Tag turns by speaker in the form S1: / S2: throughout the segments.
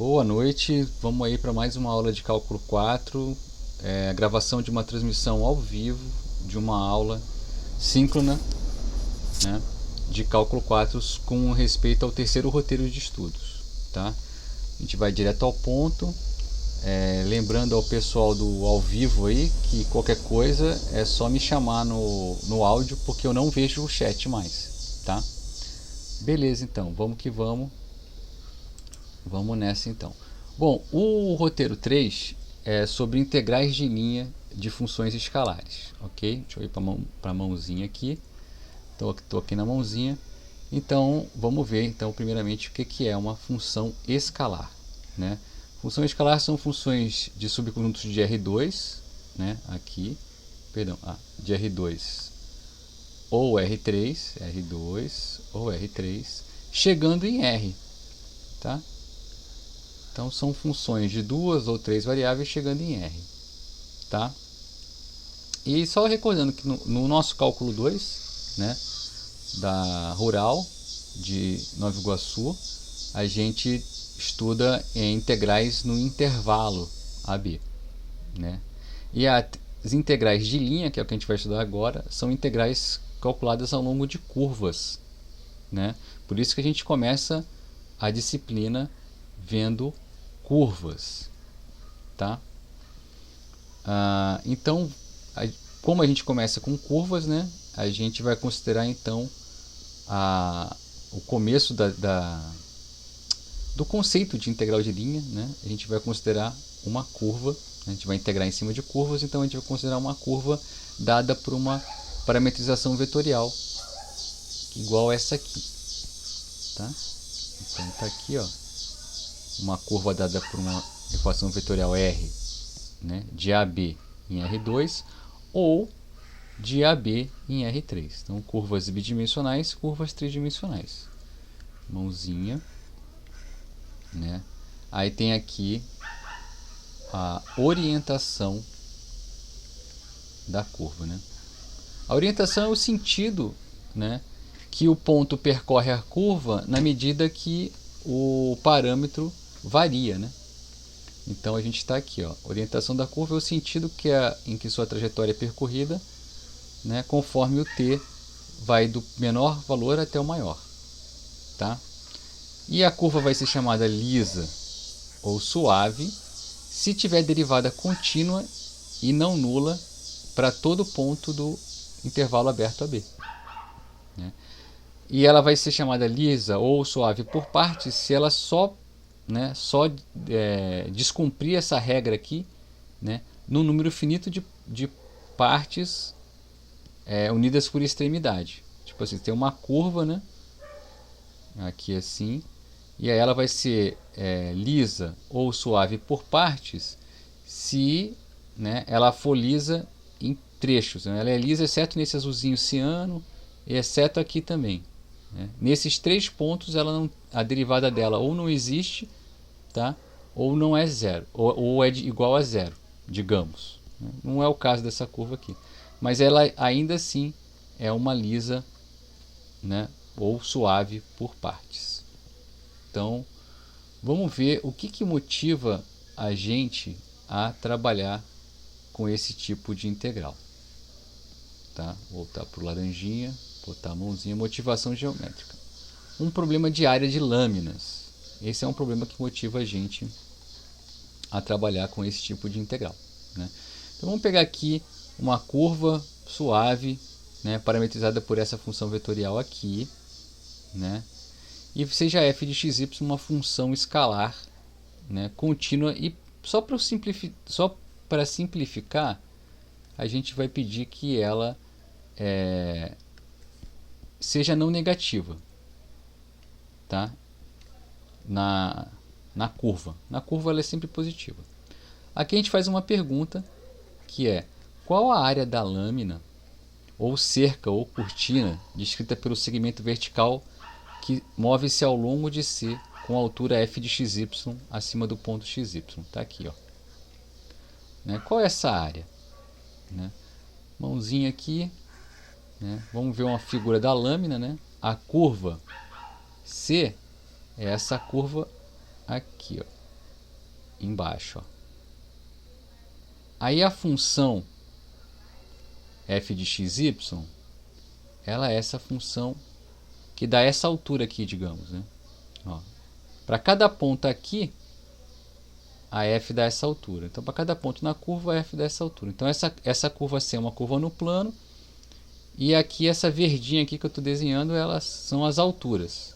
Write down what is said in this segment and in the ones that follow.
S1: Boa noite, vamos aí para mais uma aula de cálculo 4, a gravação de uma transmissão ao vivo de uma aula síncrona, né, de cálculo 4 com respeito ao terceiro roteiro de estudos. Tá? A gente vai direto ao ponto, lembrando ao pessoal do ao vivo aí que qualquer coisa é só me chamar no áudio, porque eu não vejo o chat mais. Tá? Beleza, então, vamos que vamos. Vamos nessa então. Bom, o roteiro 3 é sobre integrais de linha de funções escalares, ok? Deixa eu ir para a mãozinha aqui. Estou aqui na mãozinha. Então, vamos ver então primeiramente o que é uma função escalar, né? Função escalar são funções de subconjuntos de R2, né? Aqui, perdão, de R2 ou R3, R2 ou R3, chegando em R, tá? Então são funções de duas ou três variáveis chegando em R. Tá? E só recordando que no nosso cálculo 2, né, da Rural de Nova Iguaçu, a gente estuda integrais no intervalo AB. Né? E as integrais de linha, que é o que a gente vai estudar agora, são integrais calculadas ao longo de curvas. Né? Por isso que a gente começa a disciplina vendo curvas, tá? Então, como a gente começa com curvas, né, a gente vai considerar então o começo do conceito de integral de linha, né? A gente vai considerar uma curva, a gente vai integrar em cima de curvas, então a gente vai considerar uma curva dada por uma parametrização vetorial igual essa aqui, tá? Então tá aqui, ó, uma curva dada por uma equação vetorial R, né, de AB em R2 ou de AB em R3. Então, curvas bidimensionais, curvas tridimensionais. Mãozinha, né? Aí tem aqui a orientação da curva, né? A orientação é o sentido, né, que o ponto percorre a curva na medida que o parâmetro varia, né? Então a gente está aqui, ó, orientação da curva é o sentido em que sua trajetória é percorrida, né, conforme o t vai do menor valor até o maior, tá? E a curva vai ser chamada lisa ou suave se tiver derivada contínua e não nula para todo ponto do intervalo aberto AB, né? E ela vai ser chamada lisa ou suave por partes se ela só descumprir essa regra aqui, né, num número finito de partes unidas por extremidade. Tipo assim, tem uma curva, né, aqui assim, e aí ela vai ser lisa ou suave por partes se, né, ela for lisa em trechos, né? Ela é lisa exceto nesse azulzinho ciano e exceto aqui também, né? Nesses três pontos a derivada dela ou não existe, tá? Ou não é zero, ou é igual a zero, digamos. Não é o caso dessa curva aqui, mas ela ainda assim é uma lisa, né, ou suave por partes. Então vamos ver o que motiva a gente a trabalhar com esse tipo de integral. Tá? Voltar para o laranjinha, botar a mãozinha, motivação geométrica. Um problema de área de lâminas. Esse é um problema que motiva a gente a trabalhar com esse tipo de integral, né? Então vamos pegar aqui uma curva suave, né, parametrizada por essa função vetorial aqui, né, e seja f de xy uma função escalar, né, contínua, e só para simplificar a gente vai pedir que ela seja não negativa, tá? Na curva. Na curva ela é sempre positiva. Aqui a gente faz uma pergunta que é: qual a área da lâmina ou cerca ou cortina descrita pelo segmento vertical que move-se ao longo de C com a altura f de xy acima do ponto xy? Tá aqui, ó. Né? Qual é essa área? Né? Mãozinha aqui, né? Vamos ver uma figura da lâmina, né? A curva C é essa curva aqui, ó. embaixo. Ó. Aí a função f de xy, ela é essa função que dá essa altura aqui, digamos, né? Para cada ponto aqui, a f dá essa altura. Então, para cada ponto na curva, a f dá essa altura. Então, essa curva C é uma curva no plano. E aqui, essa verdinha aqui que eu estou desenhando, elas são as alturas.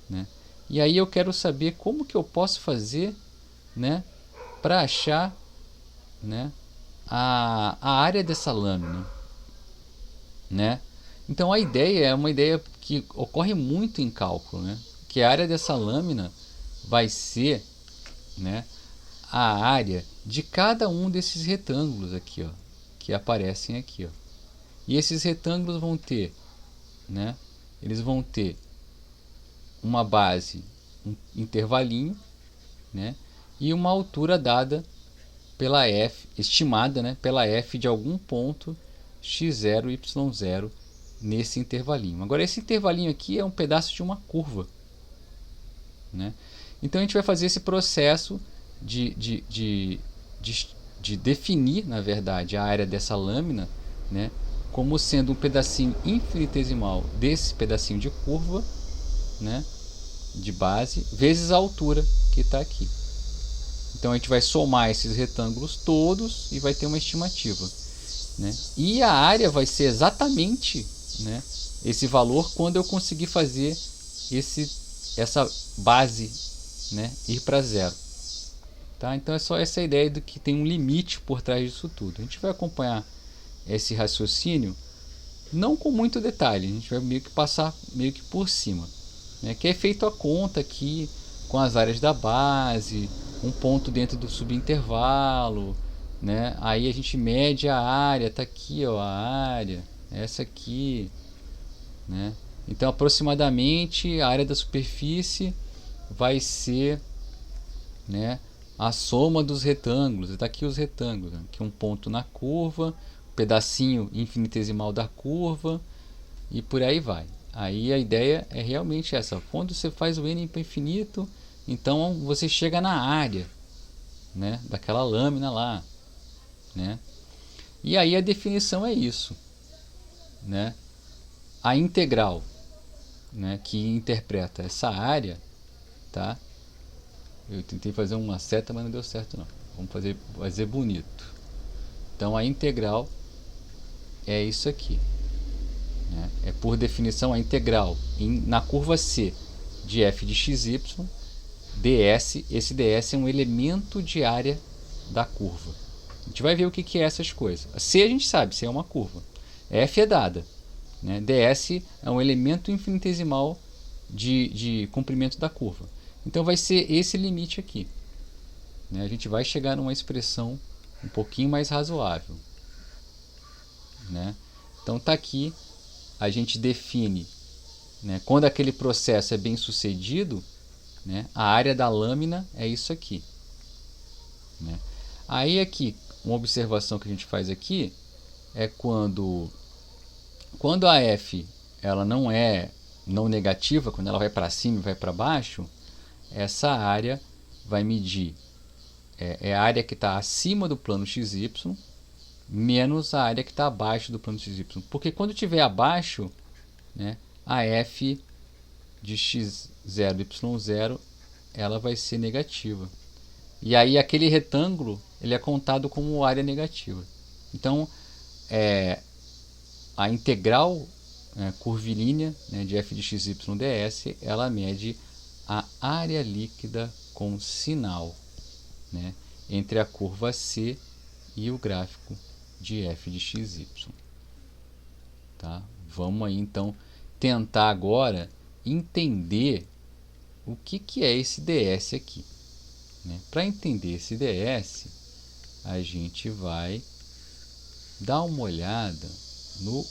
S1: Né? E aí eu quero saber como que eu posso fazer, né, para achar, né, a área dessa lâmina. Né? Então, a ideia é uma ideia que ocorre muito em cálculo. Né? Que a área dessa lâmina vai ser, né, a área de cada um desses retângulos aqui, ó, que aparecem aqui, ó. E esses retângulos vão ter, né, eles vão ter uma base, um intervalinho, né, e uma altura dada pela f, estimada, né, pela f de algum ponto x0, y0 nesse intervalinho. Agora, esse intervalinho aqui é um pedaço de uma curva. Né? Então, a gente vai fazer esse processo de definir, na verdade, a área dessa lâmina, né, como sendo um pedacinho infinitesimal desse pedacinho de curva, né, de base, vezes a altura que está aqui. Então, a gente vai somar esses retângulos todos e vai ter uma estimativa. Né? E a área vai ser exatamente, né, esse valor quando eu conseguir fazer essa base, né, ir para zero. Tá? Então é só essa ideia de que tem um limite por trás disso tudo. A gente vai acompanhar esse raciocínio não com muito detalhe, a gente vai meio que passar meio que por cima. Né? Que é feito a conta aqui com as áreas da base, um ponto dentro do subintervalo. Né? Aí a gente mede a área, está aqui, ó, a área, essa aqui. Né? Então, aproximadamente, a área da superfície vai ser, né, a soma dos retângulos. Está aqui os retângulos. Aqui um ponto na curva, um pedacinho infinitesimal da curva e por aí vai. Aí a ideia é realmente essa. Quando você faz o n para infinito, então você chega na área, né, daquela lâmina lá. Né? E aí a definição é isso. Né? A integral, né, que interpreta essa área, tá? Eu tentei fazer uma seta, mas não deu certo não. Vamos fazer bonito. Então a integral é isso aqui. Né? É por definição a integral na curva C de f de xy, ds. Esse ds é um elemento de área da curva. A gente vai ver o que é essas coisas. C a gente sabe, C é uma curva. F é dada. Né? ds é um elemento infinitesimal de comprimento da curva. Então vai ser esse limite aqui. Né? A gente vai chegar numa expressão um pouquinho mais razoável. Né? Então está aqui, a gente define, né, quando aquele processo é bem sucedido, né, a área da lâmina é isso aqui. Né? Aí aqui, uma observação que a gente faz aqui é quando a f ela não é não negativa, quando ela vai para cima e vai para baixo, essa área vai medir a área que está acima do plano XY menos a área que está abaixo do plano XY. Porque quando estiver abaixo, né, a f de x0, y0 ela vai ser negativa. E aí aquele retângulo ele é contado como área negativa. Então, a integral curvilínea, né, de f de xy ds, ela mede a área líquida com sinal, né, entre a curva C e o gráfico de f de xy. Tá? Vamos aí então tentar agora entender o que é esse ds aqui. Né? Para entender esse ds, a gente vai dar uma olhada no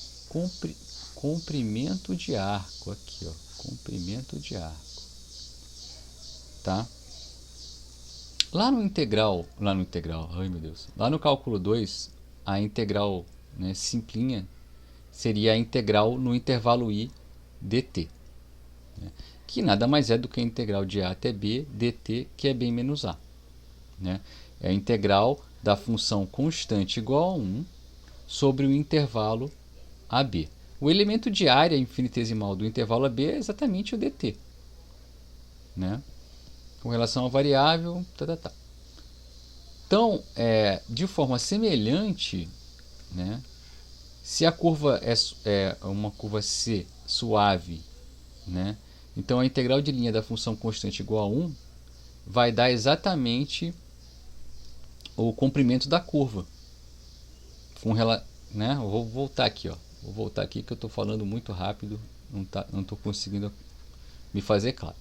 S1: comprimento de arco aqui, ó, comprimento de arco. Tá? Lá no integral, ai meu Deus, lá no cálculo 2, a integral, né, simplinha seria a integral no intervalo i dt, né, que nada mais é do que a integral de a até b dt, que é b menos a. né? É a integral da função constante igual a 1 sobre o intervalo AB. O elemento de área infinitesimal do intervalo AB é exatamente o dt, né? Com relação à variável, Então, de forma semelhante, né, se a curva é uma curva C suave, né, então a integral de linha da função constante igual a 1 vai dar exatamente o comprimento da curva. Né, eu vou voltar aqui, vou voltar aqui que eu estou falando muito rápido, não estou conseguindo me fazer claro.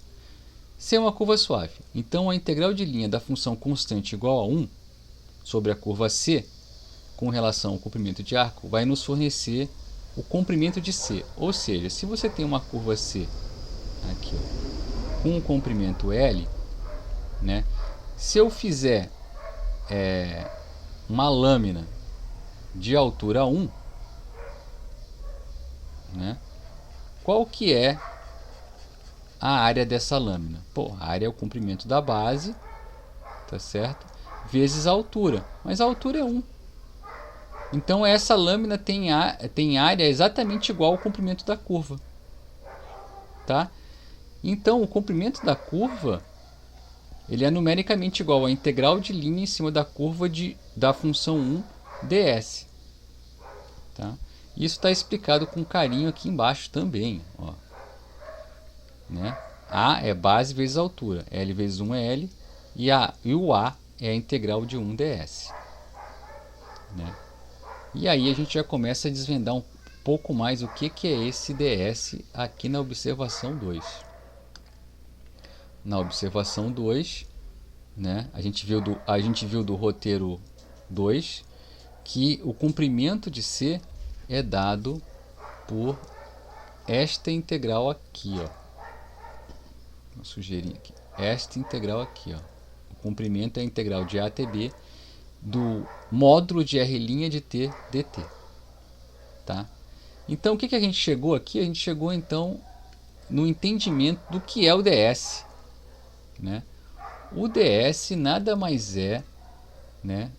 S1: Se é uma curva suave, então a integral de linha da função constante igual a 1 sobre a curva C, com relação ao comprimento de arco, vai nos fornecer o comprimento de C. Ou seja, se você tem uma curva C aqui, com um comprimento L, né, se eu fizer uma lâmina de altura 1, né, qual que é a área dessa lâmina? Pô, a área é o comprimento da base, tá certo? Vezes a altura, mas a altura é 1. Então essa lâmina tem área exatamente igual ao comprimento da curva, tá? Então o comprimento da curva ele é numericamente igual à integral de linha em cima da curva da função 1 ds, tá? Isso está explicado com carinho aqui embaixo também, ó. Né? A é base vezes altura, L vezes 1 é L, e o A é a integral de 1 ds. Né? E aí a gente já começa a desvendar um pouco mais o que é esse ds aqui na observação 2. Na observação 2, né, a gente viu do roteiro 2 que o comprimento de C é dado por esta integral aqui, ó. Vou sugerir aqui. Esta integral aqui, ó. O comprimento é a integral de A até B do módulo de R' de T dt. Tá? Então, o que a gente chegou aqui? A gente chegou, então, no entendimento do que é o ds. Né? O ds nada mais é, né?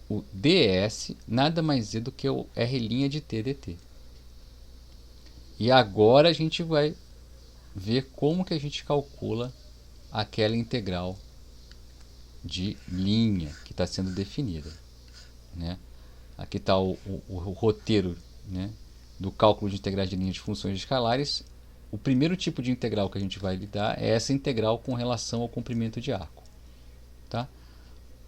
S1: O ds nada mais é do que o R' de T dt. E agora a gente vai ver como que a gente calcula aquela integral de linha que está sendo definida, né? Aqui está o roteiro, né, do cálculo de integrais de linha de funções escalares. O primeiro tipo de integral que a gente vai lidar é essa integral com relação ao comprimento de arco. Tá?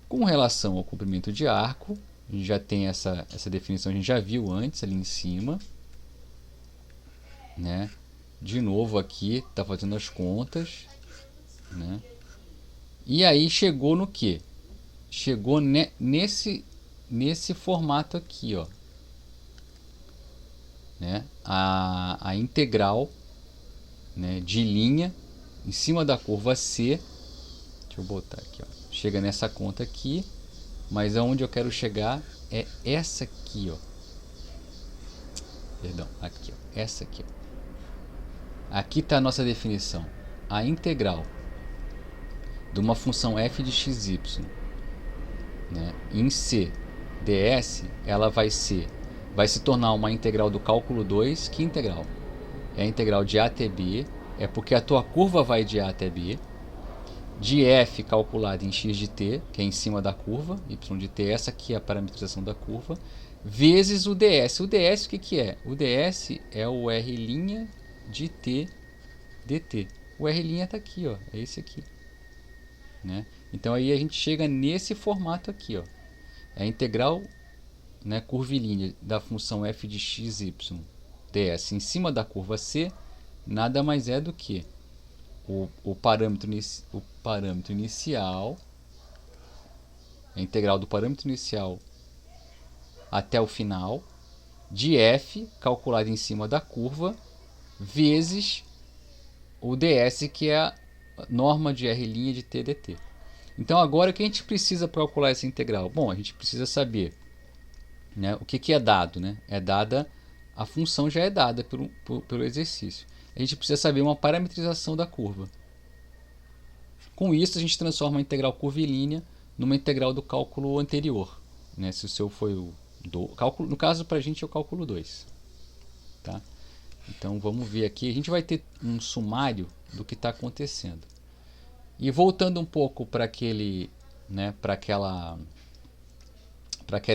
S1: Com relação ao comprimento de arco, a gente já tem essa definição, a gente já viu antes ali em cima, né? De novo aqui, está fazendo as contas, né? E aí chegou no que? Chegou nesse formato aqui, ó, né? A integral, né, de linha em cima da curva C. Deixa eu botar aqui, ó. Chega nessa conta aqui, mas aonde eu quero chegar é essa aqui, ó. Perdão, aqui, ó. Essa aqui, ó. Aqui está a nossa definição. A integral de uma função f de xy, né, em C ds, ela vai se tornar uma integral do cálculo 2. Que integral? É a integral de A até B, é porque a tua curva vai de A até B, de f calculada em x de t, que é em cima da curva, y de t, essa aqui é a parametrização da curva, vezes o ds. O ds o que é? O ds é o R' de t dt. O R' está aqui, ó, é esse aqui. Né? Então aí a gente chega nesse formato aqui, ó. É a integral, né, curvilínea da função f de xy ds em cima da curva C, nada mais é do que o parâmetro inicial, a integral do parâmetro inicial até o final, de f calculado em cima da curva, vezes o ds, que é a norma de R' de t dt. Então agora o que a gente precisa para calcular essa integral? Bom, a gente precisa saber, né, o que é dado, né? É dada, a função já é dada pelo exercício. A gente precisa saber uma parametrização da curva. Com isso a gente transforma a integral curvilínea numa integral do cálculo anterior, né? Se o seu foi o cálculo, no caso para a gente é o cálculo 2. Tá? Então vamos ver aqui, a gente vai ter um sumário do que está acontecendo. E voltando um pouco para aquele, né, para aquela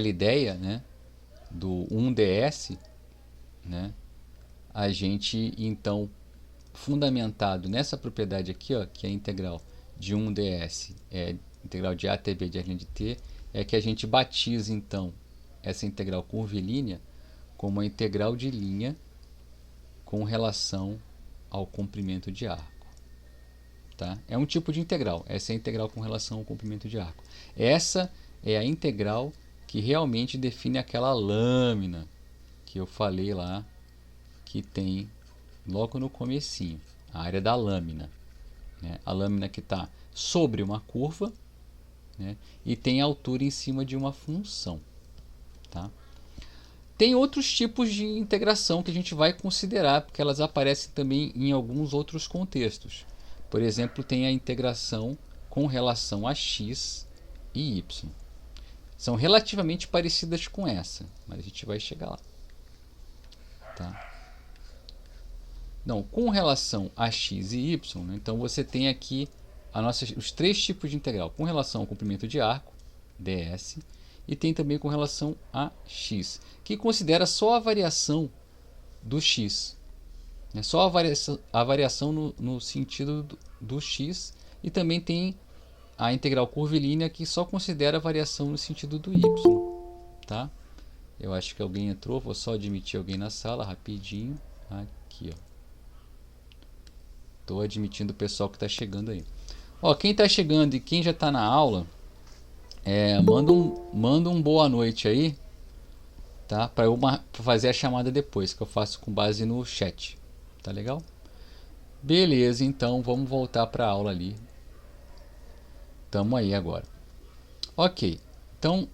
S1: ideia, né, do 1ds, né, a gente então, fundamentado nessa propriedade aqui, ó, que é a integral de 1ds, é integral de a até b de r' de t, é que a gente batiza então essa integral curvilínea como a integral de linha com relação ao comprimento de arco. Tá? É um tipo de integral, essa é a integral com relação ao comprimento de arco. Essa é a integral que realmente define aquela lâmina que eu falei lá, que tem logo no comecinho, a área da lâmina. Né? A lâmina que está sobre uma curva, né? E tem altura em cima de uma função. Tá? Tem outros tipos de integração que a gente vai considerar, porque elas aparecem também em alguns outros contextos. Por exemplo, tem a integração com relação a x e y. São relativamente parecidas com essa, mas a gente vai chegar lá. Tá? Não, com relação a x e y, né, então você tem aqui os três tipos de integral. Com relação ao comprimento de arco, ds, e tem também com relação a x, que considera só a variação do x. É só a variação no sentido do x, e também tem a integral curvilínea que só considera a variação no sentido do y. Tá? Eu acho que alguém entrou, vou só admitir alguém na sala rapidinho. Aqui, ó. Estou admitindo o pessoal que está chegando aí. Ó, quem está chegando e quem já está na aula, manda um boa noite aí, tá? Para eu fazer a chamada depois, que eu faço com base no chat. Tá legal? Beleza, então vamos voltar para a aula ali. Tamo aí agora. Ok, então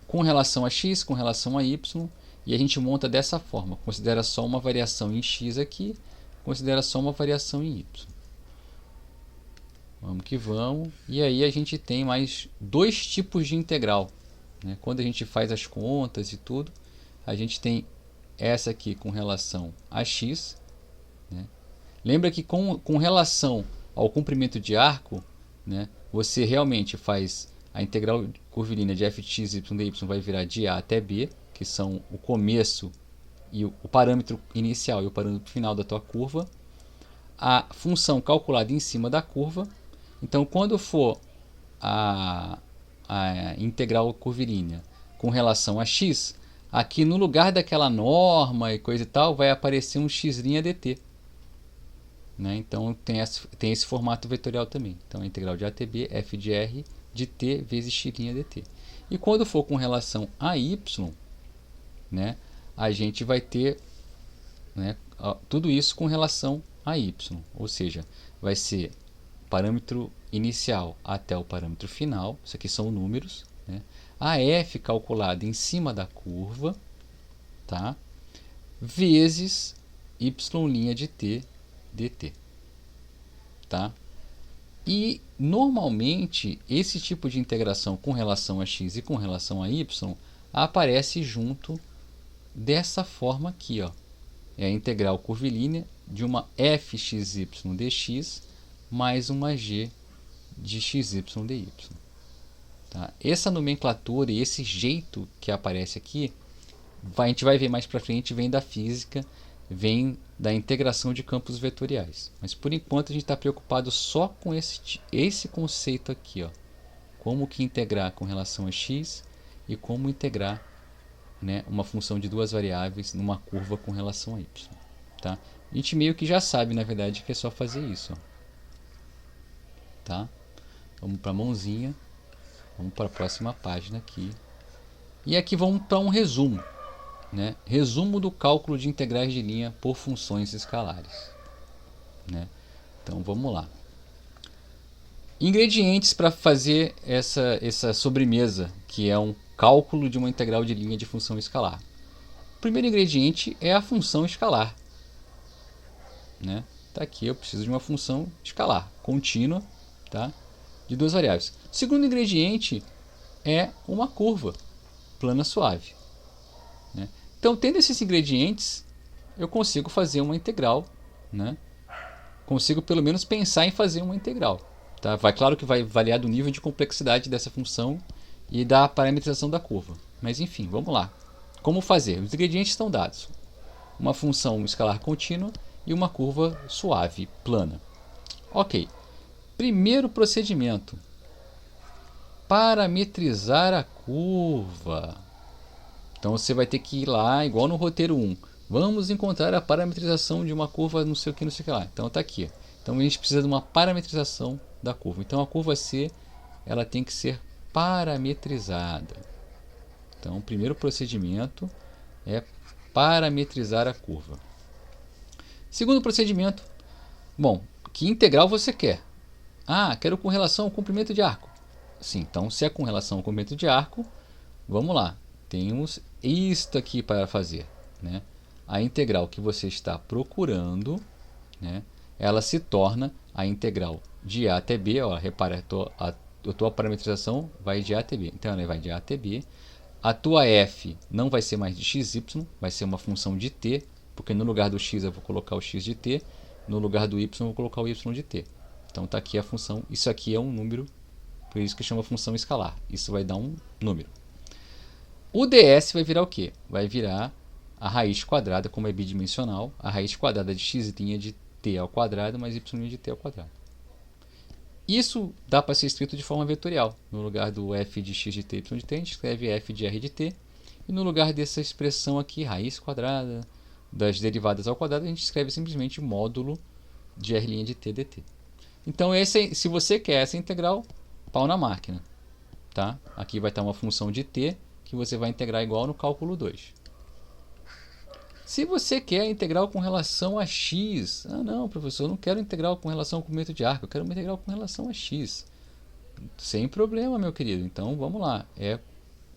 S1: com relação a x, com relação a y, e a gente monta dessa forma. Considera só uma variação em x aqui, considera só uma variação em y. Vamos que vamos. E aí a gente tem mais dois tipos de integral. Né? Quando a gente faz as contas e tudo, a gente tem essa aqui com relação a x. Né? Lembra que com relação ao comprimento de arco, né, você realmente faz a integral curvilínea de f de x, y de y vai virar de a até b, que são o começo e o parâmetro inicial e o parâmetro final da tua curva. A função calculada em cima da curva. Então, quando for a integral curvilínea com relação a x, aqui no lugar daquela norma e coisa e tal, vai aparecer um x' dt. Né? Então, tem esse formato vetorial também. Então, a integral de a até b, f de r de t vezes x' dt. E quando for com relação a y, né, a gente vai ter, né, tudo isso com relação a y. Ou seja, vai ser parâmetro inicial até o parâmetro final, isso aqui são números, né? A f calculada em cima da curva, tá? Vezes y' de t dt. Tá? E normalmente esse tipo de integração com relação a x e com relação a y aparece junto dessa forma aqui, ó. É a integral curvilínea de uma fxy dx mais uma g de xy dy. Tá? Essa nomenclatura e esse jeito que aparece aqui, a gente vai ver mais para frente, vem da física, vem da integração de campos vetoriais. Mas por enquanto a gente está preocupado só com esse conceito aqui, ó. Como que integrar com relação a x e como integrar, né, uma função de duas variáveis numa curva com relação a y. Tá? A gente meio que já sabe, na verdade, que é só fazer isso. Ó. Tá? Vamos para a mãozinha. Vamos para a próxima página aqui. E aqui vamos para um resumo. Né? Resumo do cálculo de integrais de linha por funções escalares. Né? Então vamos lá. Ingredientes para fazer essa sobremesa, que é um cálculo de uma integral de linha de função escalar. O primeiro ingrediente é a função escalar. Né? Tá aqui, eu preciso de uma função escalar, contínua, tá? De duas variáveis. segundo ingrediente é uma curva plana suave, né? Então, tendo esses ingredientes, eu consigo fazer uma integral, né? Consigo pelo menos pensar em fazer uma integral. Tá? Claro que vai variar do nível de complexidade dessa função e da parametrização da curva. Mas enfim, vamos lá. Como fazer? Os ingredientes estão dados. Uma função escalar contínua e uma curva suave, plana. Ok. Primeiro procedimento. Parametrizar a curva. Então você vai ter que ir lá, igual no roteiro 1. Vamos encontrar a parametrização de uma curva não sei o que, não sei o que lá. Então está aqui. Então a gente precisa de uma parametrização da curva. Então a curva C ela tem que ser parametrizada. Então o primeiro procedimento é parametrizar a curva. Segundo procedimento, bom, que integral você quer? Ah, quero com relação ao comprimento de arco. Sim, então se é com relação ao comprimento de arco, vamos lá. Temos isto aqui para fazer, né? A integral que você está procurando, né? Ela se torna a integral de A até B. Ó, repara, a tua parametrização vai de A até B. Então ela vai de A até B. A tua f não vai ser mais de xy, vai ser uma função de t, porque no lugar do x eu vou colocar o x de t, no lugar do y eu vou colocar o y de t. Então está aqui a função, isso aqui é um número, por isso que chama função escalar. Isso vai dar um número. O ds vai virar o quê? Vai virar a raiz quadrada, como é bidimensional, a raiz quadrada de x' de t ao quadrado mais y' de t ao quadrado. Isso dá para ser escrito de forma vetorial. No lugar do f de x de t, y de t, a gente escreve f de r de t. E no lugar dessa expressão aqui, raiz quadrada das derivadas ao quadrado, a gente escreve simplesmente módulo de r' de t dt. Então, se você quer essa integral, pau na máquina. Tá? Aqui vai estar uma função de t que você vai integrar igual no cálculo 2. Se você quer a integral com relação a x, ah não, professor, eu não quero integral com relação ao comprimento de arco, eu quero uma integral com relação a x. Sem problema, meu querido. Então vamos lá. É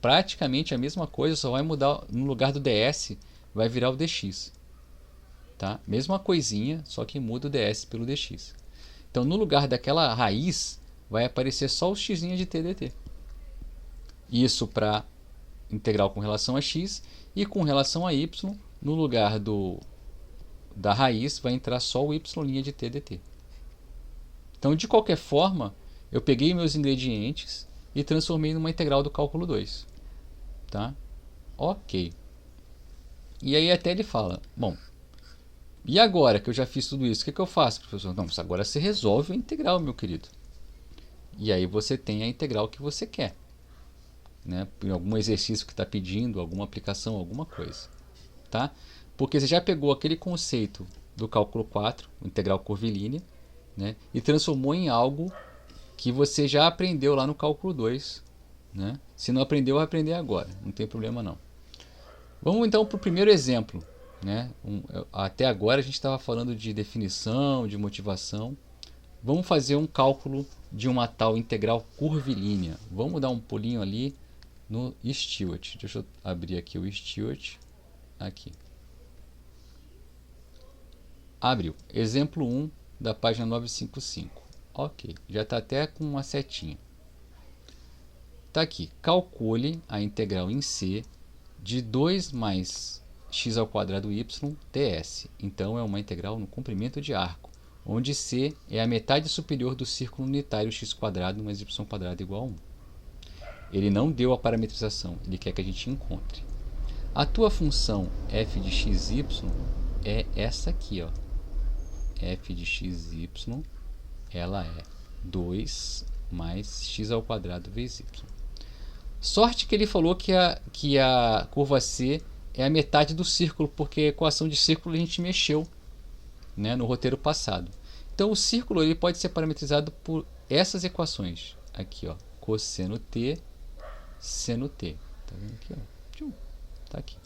S1: praticamente a mesma coisa, só vai mudar no lugar do ds, vai virar o dx. Tá? Mesma coisinha, só que muda o ds pelo dx. Então no lugar daquela raiz, vai aparecer só o x de t dt. Isso para integral com relação a x e com relação a y, no lugar da raiz vai entrar só o y' de t dt. Então, de qualquer forma, eu peguei meus ingredientes e transformei numa integral do cálculo 2. Tá? Ok. E aí até ele fala, bom, e agora que eu já fiz tudo isso, o que eu faço, professor? Não, agora você resolve a integral, meu querido. E aí você tem a integral que você quer. Né? Em algum exercício que está pedindo, alguma aplicação, alguma coisa. Tá? Porque você já pegou aquele conceito do cálculo 4, integral curvilínea, né? E transformou em algo que você já aprendeu lá no cálculo 2. Né? Se não aprendeu, vai aprender agora, não tem problema não. Vamos então para o primeiro exemplo. Né? Até agora a gente estava falando de definição, de motivação. Vamos fazer um cálculo de uma tal integral curvilínea. Vamos dar um pulinho ali no Stewart. Deixa eu abrir aqui o Stewart. Aqui. Abriu. Exemplo 1 da página 955. Ok. Já está até com uma setinha. Está aqui. Calcule a integral em C de 2 mais x ao quadrado y ds. Então é uma integral no comprimento de arco, onde C é a metade superior do círculo unitário x quadrado mais y quadrado igual a 1. Ele não deu a parametrização, ele quer que a gente encontre. A tua função f de xy é essa aqui, ó. F de xy, ela é 2 mais x ao quadrado vezes y. Sorte que ele falou que a curva C é a metade do círculo, porque a equação de círculo a gente mexeu, né, no roteiro passado. Então o círculo ele pode ser parametrizado por essas equações. Aqui, ó, cosseno t, seno t. Tá vendo aqui, ó? Tá aqui.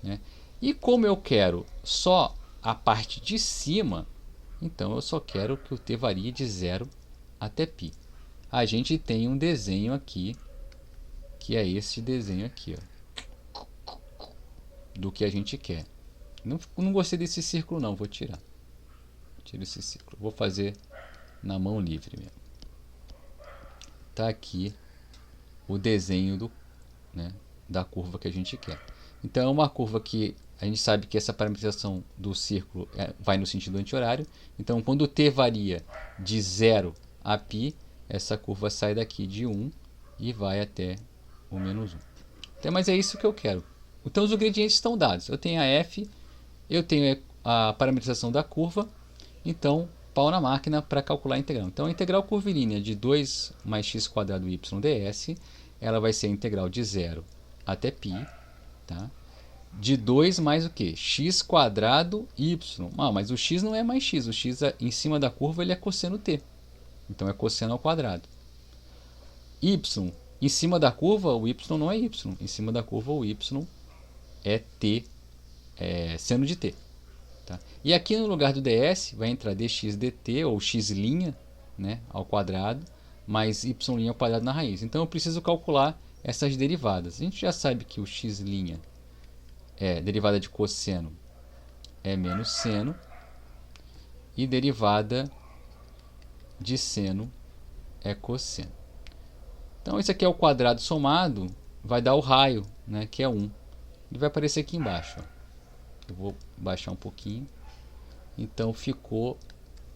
S1: Né? E como eu quero só a parte de cima, então eu só quero que o t varie de 0 até π. A gente tem um desenho aqui, que é esse desenho aqui, ó, do que a gente quer. Não gostei desse círculo não, vou tirar. Tiro esse círculo. Vou fazer na mão livre mesmo. está aqui o desenho né, da curva que a gente quer. Então, é uma curva que a gente sabe que essa parametrização do círculo vai no sentido anti-horário. Então, quando o t varia de 0 a π, essa curva sai daqui de 1 e vai até o menos 1. Então, mas é isso que eu quero. Então, os ingredientes estão dados. Eu tenho a f, eu tenho a parametrização da curva. Então, pau na máquina para calcular a integral. Então, a integral curvilínea de 2 mais x² y ds, ela vai ser a integral de 0 até π, tá? De 2 mais o quê? X² y. Mas o x não é mais x. O x em cima da curva ele é cosseno t. Então é cosseno ao quadrado. Y. Em cima da curva o y não é y. Em cima da curva o y é t, é seno de t. Tá? E aqui no lugar do ds vai entrar dx dt, ou x', né, ao quadrado, mais y' ao quadrado na raiz. Então eu preciso calcular essas derivadas. A gente já sabe que o x', derivada de cosseno, é menos seno, e derivada de seno é cosseno. Então isso aqui é o quadrado somado, vai dar o raio, né, que é 1. Ele vai aparecer aqui embaixo. Ó. Eu vou baixar um pouquinho. Então ficou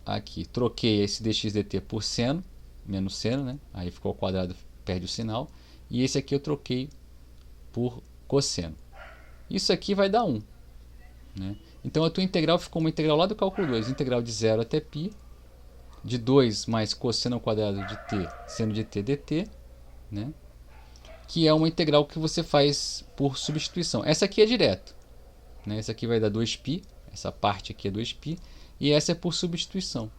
S1: aqui. Troquei esse dx dt por seno, menos seno, né? Aí ficou o quadrado, perde o sinal. E esse aqui eu troquei por cosseno. Isso aqui vai dar 1. Né? Então a tua integral ficou uma integral lá do cálculo 2. Integral de 0 até π. De 2 mais cosseno ao quadrado de t, seno de t dt. Né? Que é uma integral que você faz por substituição. Essa aqui é direto. Né? Essa aqui vai dar 2π. Essa parte aqui é 2π. E essa é por substituição.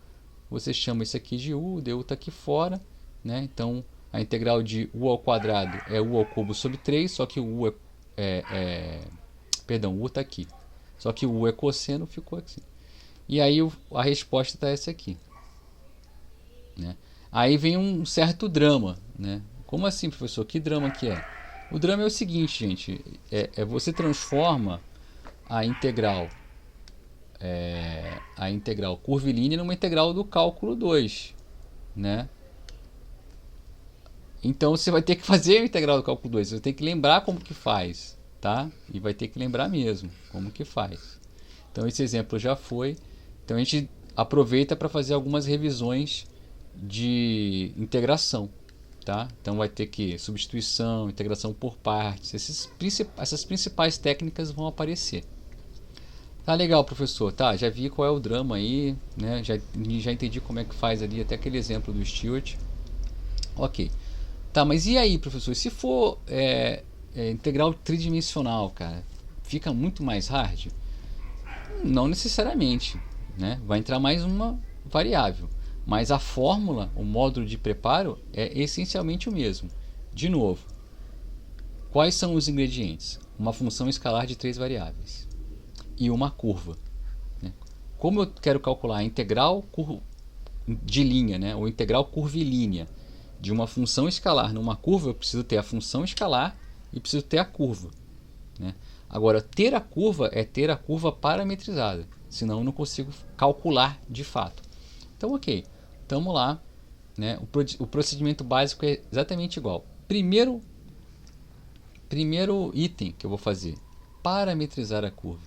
S1: Você chama isso aqui de u. O du está aqui fora. Né? Então a integral de u ao quadrado é u ao cubo sobre 3. Só que o u perdão, o u está aqui. Só que o u é cosseno, ficou aqui. E aí a resposta está essa aqui. Né? Aí vem um certo drama. Né? Como assim, professor? Que drama que é? O drama é o seguinte, gente. Você transforma a integral curvilínea numa integral do cálculo 2. Né? Então você vai ter que fazer a integral do cálculo 2. Você tem que lembrar como que faz. Tá? E vai ter que lembrar mesmo como que faz. Então esse exemplo já foi. Então a gente aproveita para fazer algumas revisões de integração. Tá? Então vai ter que substituição, integração por partes. Essas principais técnicas vão aparecer. Tá legal, professor. Tá, já vi qual é o drama aí. Né? Já entendi como é que faz ali. Até aquele exemplo do Stewart. Ok. Tá, mas e aí, professor? Se for integral tridimensional, cara, fica muito mais hard? Não necessariamente, né? Vai entrar mais uma variável, mas a fórmula, o módulo de preparo é essencialmente o mesmo. De novo, quais são os ingredientes? Uma função escalar de 3 variáveis e uma curva. Né? Como eu quero calcular a integral de linha, né? Ou integral curvilínea de uma função escalar numa curva, eu preciso ter a função escalar e preciso ter a curva. Né? Agora, ter a curva é ter a curva parametrizada, senão eu não consigo calcular de fato. Então, ok, estamos lá. Né? O procedimento básico é exatamente igual. Primeiro item que eu vou fazer, parametrizar a curva.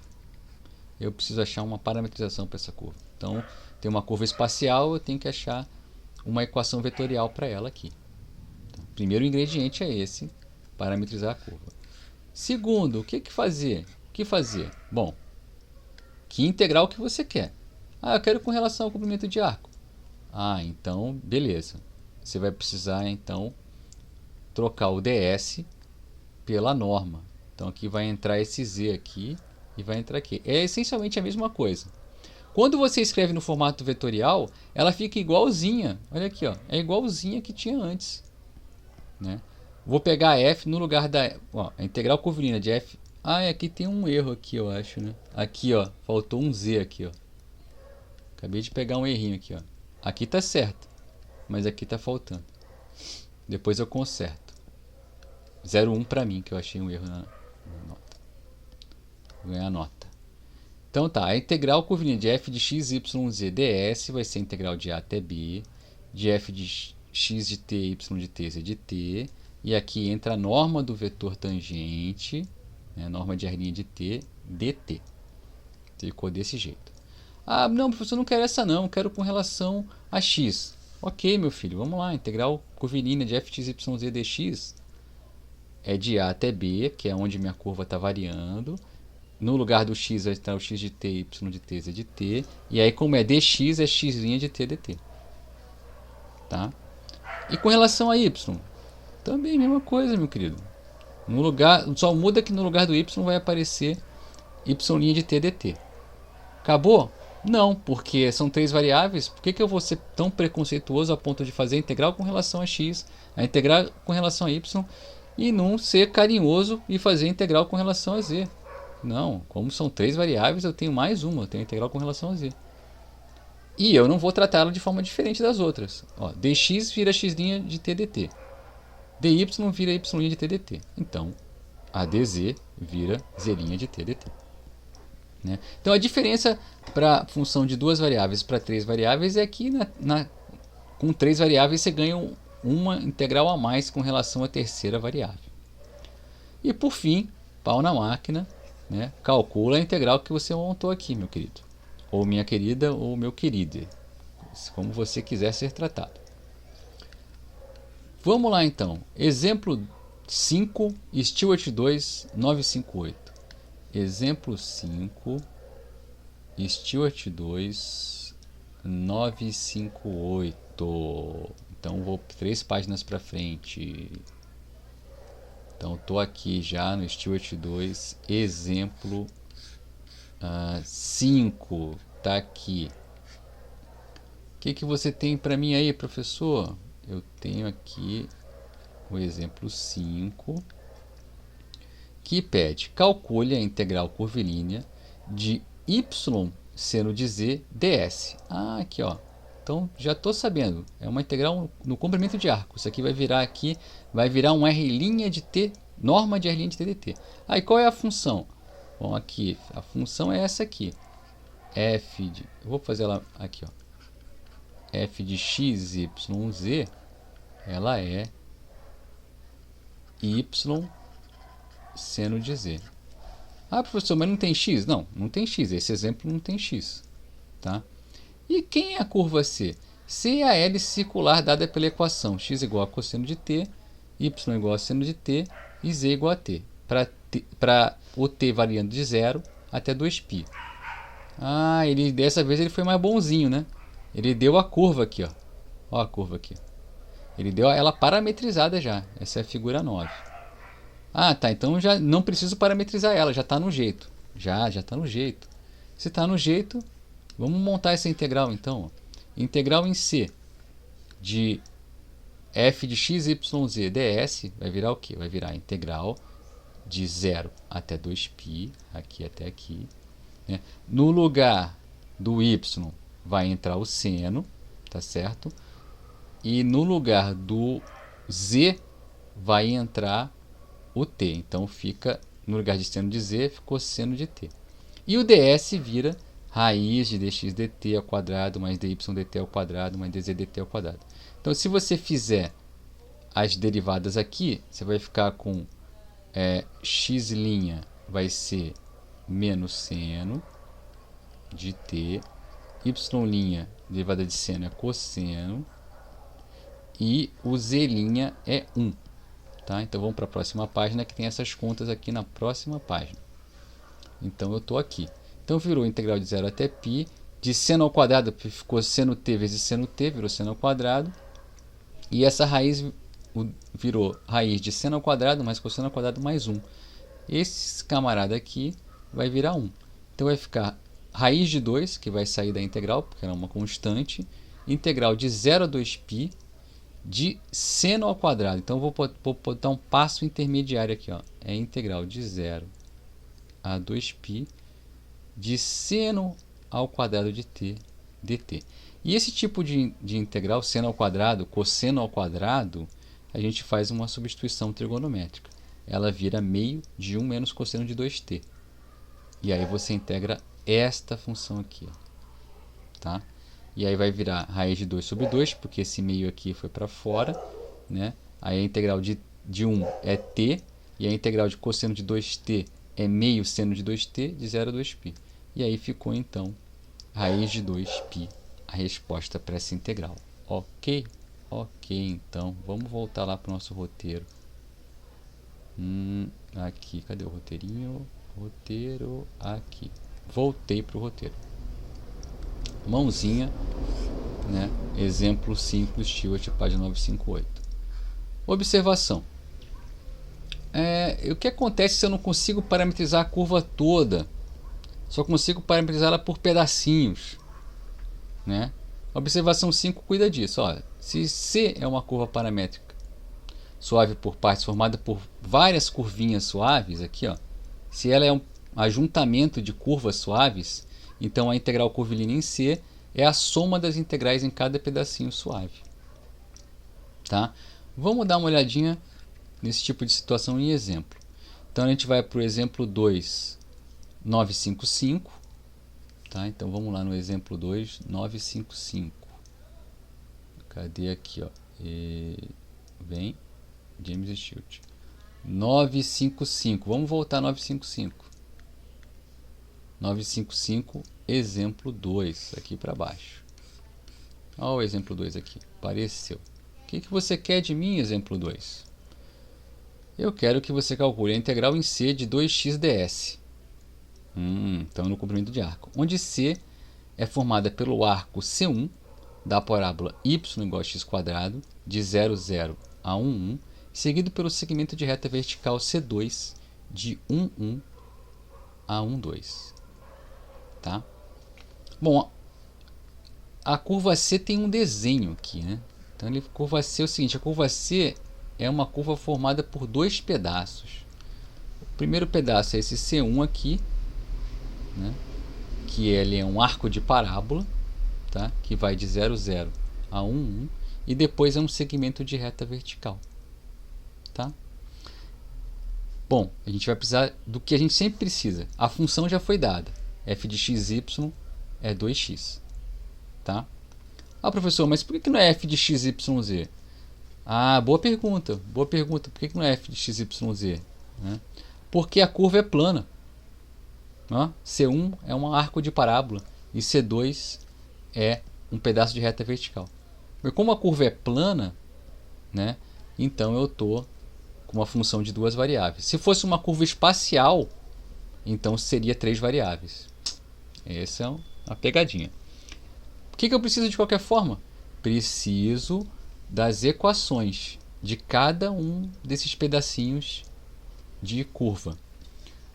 S1: Eu preciso achar uma parametrização para essa curva. Então, tem uma curva espacial, eu tenho que achar uma equação vetorial para ela aqui. Então, primeiro ingrediente é esse, parametrizar a curva. Segundo, o que fazer? Bom, que integral que você quer? Eu quero com relação ao comprimento de arco. Então, beleza. Você vai precisar, então, trocar o ds pela norma. Então, aqui vai entrar esse z aqui e vai entrar aqui. É essencialmente a mesma coisa. Quando você escreve no formato vetorial, ela fica igualzinha. Olha aqui, ó, é igualzinha que tinha antes. Né? Vou pegar f no lugar da... a integral curvilínea de f... aqui tem um erro aqui, eu acho. Né? Aqui, ó, faltou um z aqui. Ó. Acabei de pegar um errinho aqui. Ó. Aqui está certo, mas aqui está faltando. Depois eu conserto. 0,1 para mim, que eu achei um erro na nota. Vou ganhar a nota. Então tá, a integral curvilínea de f de x, y, z ds vai ser a integral de a até b, de f de x de t, y de t, z de t. E aqui entra a norma do vetor tangente, né, norma de r' de t, dt. Ficou desse jeito. Ah, não, professor, não quero essa não, quero com relação a x. Ok, meu filho, vamos lá. Integral curvilínea de f(x, y, z) dx é de a até b, que é onde minha curva está variando. No lugar do x vai estar o x de t, y de t, z de t. E aí, como é dx, é x' de t dt. Tá? E com relação a y, também mesma coisa, meu querido. No lugar, só muda que no lugar do y vai aparecer y' de t dt. Acabou? Não, porque são 3 variáveis. Por que eu vou ser tão preconceituoso a ponto de fazer a integral com relação a x, a integral com relação a y, e não ser carinhoso e fazer a integral com relação a z? Não, como são 3 variáveis, eu tenho mais uma, eu tenho a integral com relação a z. E eu não vou tratá-la de forma diferente das outras. Ó, dx vira x' de t dt. dy vira y' de t dt. Então, a dz vira z' de t dt. Né? Então, a diferença para a função de 2 variáveis para 3 variáveis é que com 3 variáveis você ganha uma integral a mais com relação à terceira variável. E, por fim, pau na máquina, né? Calcula a integral que você montou aqui, meu querido. Ou minha querida, ou meu querido. Como você quiser ser tratado. Vamos lá, então. Exemplo 5, Stewart 2, 958. Exemplo 5, Stewart 2, 958. Então, vou 3 páginas para frente. Então, estou aqui já no Stewart 2, exemplo 5. Está aqui. O que você tem para mim aí, professor? Eu tenho aqui o exemplo 5, que pede: calcule a integral curvilínea de y seno de z ds. Ah, aqui, ó. Então, já estou sabendo. É uma integral no comprimento de arco. Isso aqui vai virar um r' de t, norma de r' de t dt. Aí, qual é a função? Bom, aqui, a função é essa aqui. Eu vou fazer ela aqui, ó. F de x, y, z, ela é y seno de z. Ah, professor, mas não tem x? Não, não tem x. Esse exemplo não tem x. Tá? E quem é a curva C? C é a hélice circular dada pela equação x igual a cosseno de t, y igual a seno de t e z igual a t. Para o t variando de 0 até 2π. Ah, dessa vez ele foi mais bonzinho, né? Ele deu a curva aqui, ó. Ó a curva aqui. Ele deu ela parametrizada já. Essa é a figura 9. Ah, tá. Então já não preciso parametrizar ela. Já está no jeito. Já está no jeito. Se está no jeito, vamos montar essa integral então. Integral em C de f de x, y, z ds vai virar o quê? Vai virar a integral de 0 até 2π. Aqui até aqui. Né? No lugar do y vai entrar o seno, tá certo? E no lugar do z vai entrar o t. Então fica, no lugar de seno de z, ficou seno de t. E o ds vira raiz de dx dt ao quadrado mais dy dt ao quadrado mais dz dt ao quadrado. Então, se você fizer as derivadas aqui, você vai ficar com x' vai ser menos seno de t, y', derivada de seno é cosseno, e o z' é 1. Tá? Então vamos para a próxima página, que tem essas contas aqui na próxima página. Então eu estou aqui. Então virou integral de 0 até π, de seno ao quadrado ficou seno t vezes seno t, virou seno ao quadrado, e essa raiz virou raiz de seno ao quadrado mais cosseno ao quadrado mais 1. Esse camarada aqui vai virar 1. Então vai ficar raiz de 2, que vai sair da integral, porque era uma constante, integral de 0 a 2π de seno ao quadrado. Então vou botar um passo intermediário aqui, ó. É integral de 0 a 2π de seno ao quadrado de t dt. E esse tipo de integral, seno ao quadrado, cosseno ao quadrado, a gente faz uma substituição trigonométrica. Ela vira meio de 1 menos cosseno de 2t. E aí você integra esta função aqui. Tá? E aí vai virar raiz de 2 sobre 2, porque esse meio aqui foi para fora, né? Aí a integral de 1 é t, e a integral de cosseno de 2t é meio seno de 2t, de 0 a 2π. E aí ficou, então, raiz de 2π, a resposta para essa integral. Ok? Ok, então, vamos voltar lá para o nosso roteiro. Aqui, cadê o roteirinho? Roteiro, aqui. Voltei para o roteiro. Mãozinha, né? Exemplo simples, Stewart, página 958. Observação. O que acontece se eu não consigo parametrizar a curva toda? Só consigo parametrizá-la por pedacinhos, né? Observação 5 cuida disso. Olha, se C é uma curva paramétrica suave por partes formada por várias curvinhas suaves, aqui, ó, se ela é um ajuntamento de curvas suaves, então a integral curvilínea em C é a soma das integrais em cada pedacinho suave. Tá? Vamos dar uma olhadinha nesse tipo de situação em exemplo. Então a gente vai para o exemplo 2, 955. Tá? Então vamos lá no exemplo 2, 955. Cadê aqui? Ó? Vem, James Stewart. 955. Vamos voltar 955. 955, exemplo 2, aqui para baixo. Olha o exemplo 2 aqui, apareceu. O que você quer de mim, exemplo 2? Eu quero que você calcule a integral em C de 2x ds. Então no comprimento de arco, onde C é formada pelo arco C1 da parábola y igual a x², de 0, 0 a 1, 1, seguido pelo segmento de reta vertical C2 de 1, 1 a 1, 2. Tá? Bom, a curva C tem um desenho aqui, né? Então, a curva C é o seguinte: a curva C é uma curva formada por dois pedaços. O primeiro pedaço é esse C1 aqui, né? Que ele é um arco de parábola, tá? Que vai de 0, 0 a 1, 1, e depois é um segmento de reta vertical. Tá? Bom, a gente vai precisar do que a gente sempre precisa. A função já foi dada. F de xy é 2x. Tá? Ah, professor, mas por que não é f de xyz? Ah, boa pergunta. Boa pergunta. Por que não é f de xyz? Né? Porque a curva é plana. C1 é um arco de parábola e C2 é um pedaço de reta vertical. Mas como a curva é plana, né, então eu estou com uma função de duas variáveis. Se fosse uma curva espacial, então seria 3 variáveis. Essa é uma pegadinha. O que eu preciso de qualquer forma? Preciso das equações de cada um desses pedacinhos de curva.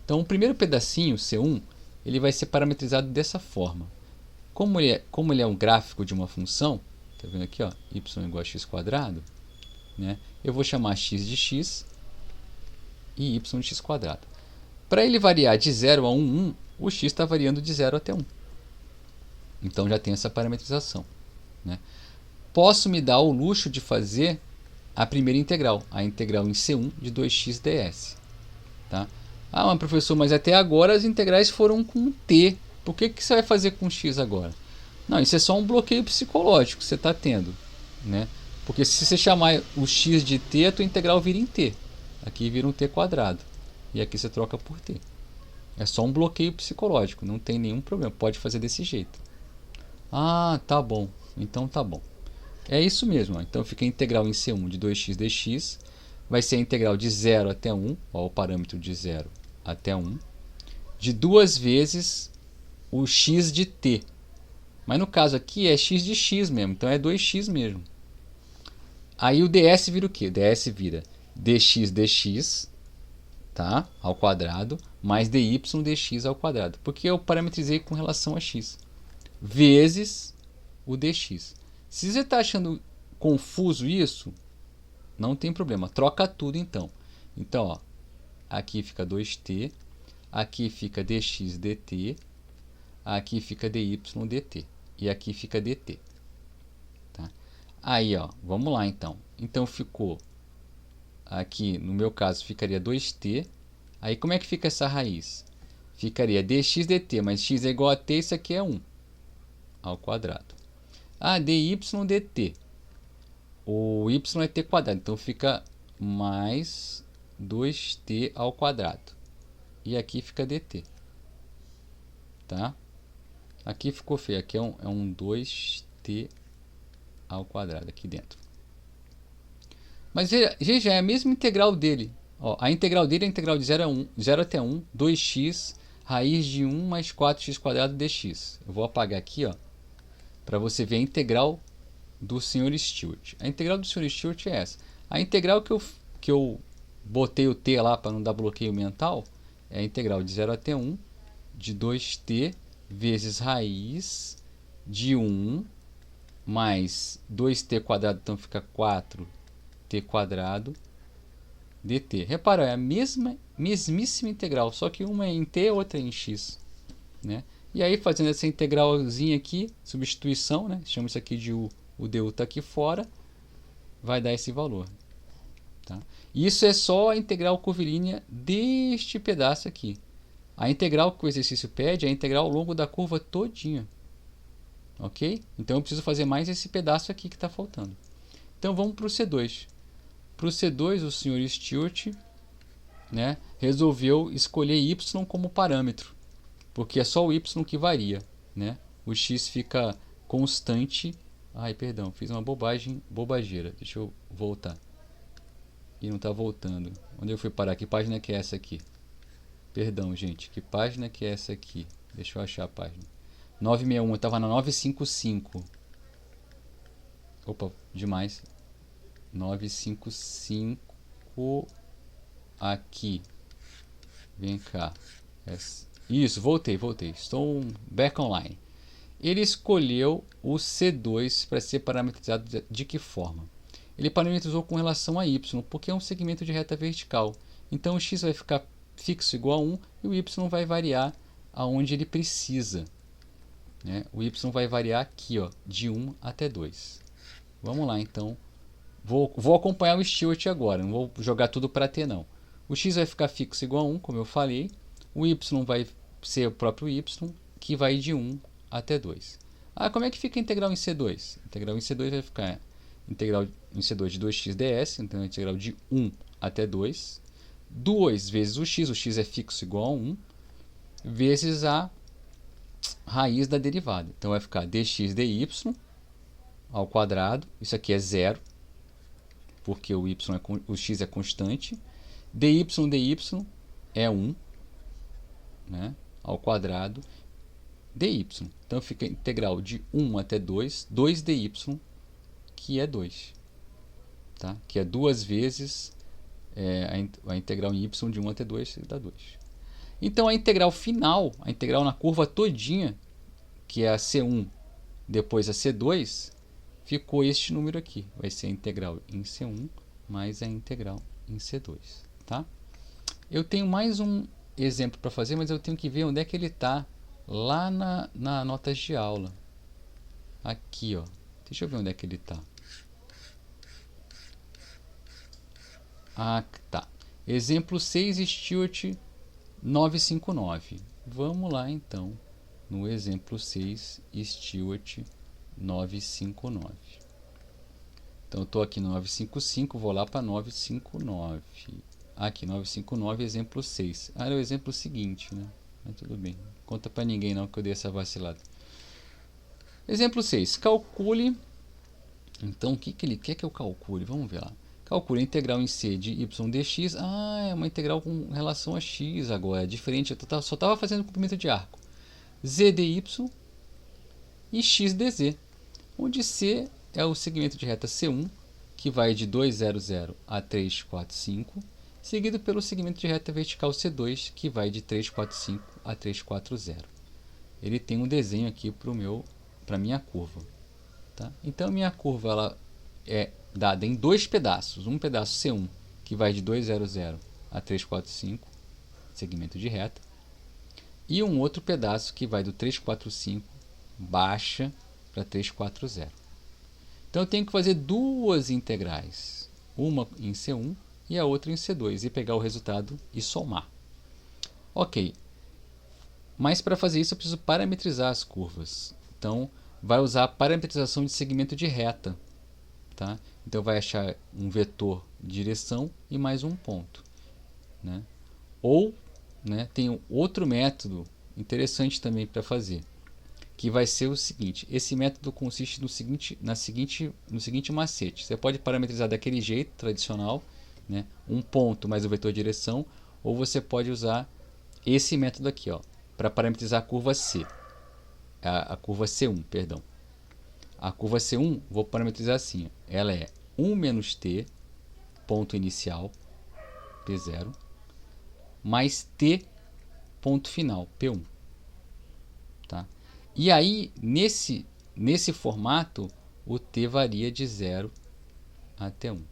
S1: Então, o primeiro pedacinho, C1, ele vai ser parametrizado dessa forma. Como ele é um gráfico de uma função, tá vendo aqui, ó, y igual a x², né? Eu vou chamar x de x e y de x². Para ele variar de 0 a 1, 1, o x está variando de 0 até 1. Então já tem essa parametrização, né? Posso me dar o luxo de fazer a primeira integral, a integral em C1 de 2x ds. Tá? Ah, mas professor, mas até agora as integrais foram com t. Por que você vai fazer com x agora? Não, isso é só um bloqueio psicológico que você está tendo, né? Porque se você chamar o x de t, a tua integral vira em t. Aqui vira um t². E aqui você troca por t. É só um bloqueio psicológico, não tem nenhum problema. Pode fazer desse jeito. Ah, tá bom. Então tá bom. É isso mesmo. Ó. Então fica a integral em C1 de 2x dx. Vai ser a integral de 0 até 1. Ó, o parâmetro de 0 até 1. De 2 vezes o x de t. Mas no caso aqui é x de x mesmo. Então é 2x mesmo. Aí o ds vira o quê? ds vira dx dx, tá? Ao quadrado, mais dy dx ao quadrado. Porque eu parametrizei com relação a x. Vezes o dx. Se você está achando confuso isso, não tem problema. Troca tudo então. Então, ó, aqui fica 2t, aqui fica dx dt, aqui fica dy dt e aqui fica dt. Tá? Aí, ó, vamos lá então. Então ficou aqui, no meu caso, ficaria 2t. Aí como é que fica essa raiz? Ficaria dx dt, mas x é igual a t, isso aqui é 1 ao quadrado. Ah, dy dt. O y é t quadrado, então fica mais 2t ao quadrado. E aqui fica dt. Tá? Aqui ficou feio, aqui é um 2t ao quadrado aqui dentro. Mas já é a mesma integral dele. Ó, a integral dele é a integral de 0 até 1, 2x, raiz de 1 mais 4x quadrado dx. Eu vou apagar aqui, para você ver a integral do Sr. Stewart. A integral do Sr. Stewart é essa. A integral que eu botei o t lá para não dar bloqueio mental é a integral de 0 até 1 de 2t vezes raiz de 1 mais 2t quadrado, então fica 4t quadrado dt. Repara, é a mesmíssima integral, só que uma é em t e outra é em x. Né? E aí, fazendo essa integralzinha aqui, substituição, né? Chama isso aqui de o du está aqui fora, vai dar esse valor. Tá? Isso é só a integral curvilínea deste pedaço aqui. A integral que o exercício pede é a integral ao longo da curva todinha. Ok? Então eu preciso fazer mais esse pedaço aqui que está faltando. Então vamos para o C2. Para o C2, o Sr. Stewart, né, resolveu escolher y como parâmetro, porque é só o y que varia. Né? O x fica constante. Ai, perdão, fiz uma bobageira. Deixa eu voltar. E não está voltando. Onde eu fui parar? Que página que é essa aqui? Perdão, gente. Que página que é essa aqui? Deixa eu achar a página. 961, eu estava na 955. Opa, demais. 955 aqui. Vem cá. Isso, voltei. Estou back online. Ele escolheu o C2 para ser parametrizado de que forma? Ele parametrizou com relação a y, porque é um segmento de reta vertical. Então o x vai ficar fixo igual a 1 e o y vai variar aonde ele precisa. Né? O y vai variar aqui, de 1 até 2. Vamos lá, então. Vou acompanhar o Stewart agora, não vou jogar tudo para t não. O x vai ficar fixo igual a 1, como eu falei. O y vai ser o próprio y, que vai de 1 até 2. Ah, como é que fica a integral em C2? A integral em C2 vai ficar integral em C2 de 2x ds, então a integral de 1 até 2. 2 vezes o x é fixo igual a 1, vezes a raiz da derivada. Então vai ficar dx dy ao quadrado, isso aqui é zero, porque o x é constante. dy é 1, né, ao quadrado dy. Então fica a integral de 1 até 2, 2dy, que é 2. Tá? Que é 2 vezes a integral em y de 1 até 2, dá 2. Então a integral final, a integral na curva todinha, que é a C1 depois a C2, ficou este número aqui. Vai ser a integral em C1 mais a integral em C2. Tá? Eu tenho mais um exemplo para fazer, mas eu tenho que ver onde é que ele está lá na notas de aula. Aqui, ó. Deixa eu ver onde é que ele está. Ah, tá. Exemplo 6, Stewart 959. Vamos lá, então, no exemplo 6, Stewart 959. Então, eu estou aqui no 955, vou lá para 959. Aqui, 959, exemplo 6. Ah, é o exemplo seguinte, né? Mas tudo bem. Conta para ninguém não que eu dei essa vacilada. Exemplo 6. Calcule. Então, o que ele quer que eu calcule? Vamos ver lá. Calcule a integral em C de y dx. Ah, é uma integral com relação a x agora. É diferente. Eu só estava fazendo comprimento de arco. Z dy e x dz. Onde C é o segmento de reta C1, que vai de 200 a 345, seguido pelo segmento de reta vertical C2, que vai de 345 a 340. Ele tem um desenho aqui para a minha curva. Tá? Então, a minha curva ela é dada em dois pedaços. Um pedaço C1, que vai de 200 a 345, segmento de reta. E um outro pedaço que vai do 345, baixa, para 340. Então, eu tenho que fazer duas integrais. Uma em C1 e a outra em C2. E pegar o resultado e somar. Ok. Mas para fazer isso, eu preciso parametrizar as curvas. Então, vai usar a parametrização de segmento de reta. Tá? Então vai achar um vetor de direção e mais um ponto. Né? Ou, né, tem outro método interessante também para fazer, que vai ser o seguinte: esse método consiste no seguinte macete. Você pode parametrizar daquele jeito tradicional, né, um ponto mais o vetor de direção, ou você pode usar esse método aqui, para parametrizar a curva C, a curva C1, perdão. A curva C1 vou parametrizar assim, ela é 1 menos t, ponto inicial, P0, mais t, ponto final, P1. Tá? E aí, nesse formato, o t varia de 0 até 1.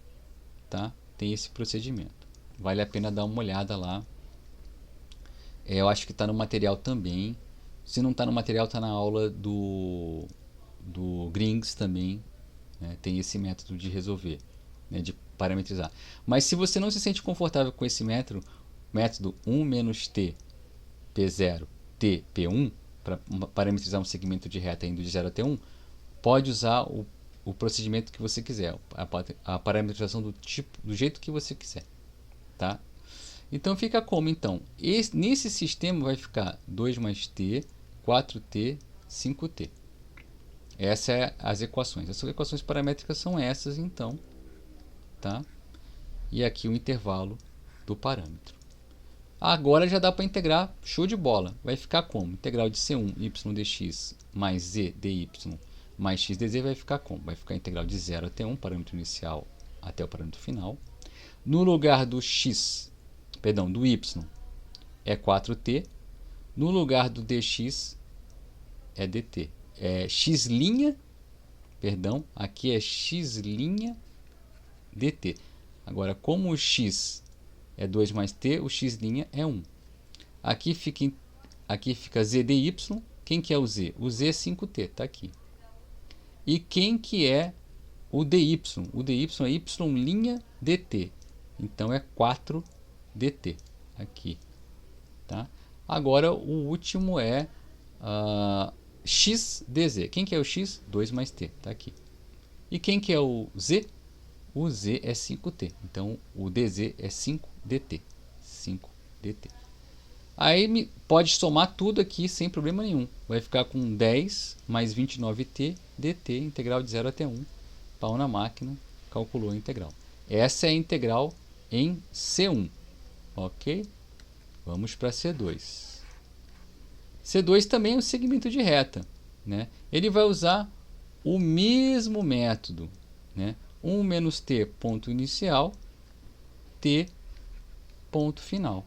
S1: Tá? Tem esse procedimento. Vale a pena dar uma olhada lá. Eu acho que está no material também. Se não está no material, está na aula do Grings também. Né? Tem esse método de resolver, né? De parametrizar. Mas se você não se sente confortável com esse método 1 menos t, P0, t, P1, para parametrizar um segmento de reta indo de 0 até 1, pode usar o procedimento que você quiser, a parametrização do jeito que você quiser. Tá? Então fica como? Então, nesse sistema vai ficar 2 mais t, 4t, 5t. Essas são as equações. Essas equações paramétricas são essas, então. Tá? E aqui o intervalo do parâmetro. Agora já dá para integrar, show de bola. Vai ficar como? Integral de C1 y dx mais z dy mais x dz vai ficar como? Vai ficar integral de 0 até 1, parâmetro inicial até o parâmetro final. No lugar do x, perdão, do y é 4t. No lugar do dx é dt. É x', perdão, aqui é x' dt. Agora, como o x é 2 mais t, o x' é 1. Aqui fica z dy. Quem que é o z? O z é 5t, está aqui. E quem que é o dy? O dy é y' dt. Então é 4dt aqui. Tá? Agora o último é x dz. Quem que é o x? 2 mais t, está aqui. E quem que é o z? O z é 5t. Então o dz é 5dt. 5dt. Aí pode somar tudo aqui sem problema nenhum. Vai ficar com 10 mais 29t dt, integral de 0 até 1. Pau na máquina, calculou a integral. Essa é a integral em C1. Ok? Vamos para C2. C2 também é um segmento de reta. Né? Ele vai usar o mesmo método. Né? 1 menos t, ponto inicial, t, ponto final.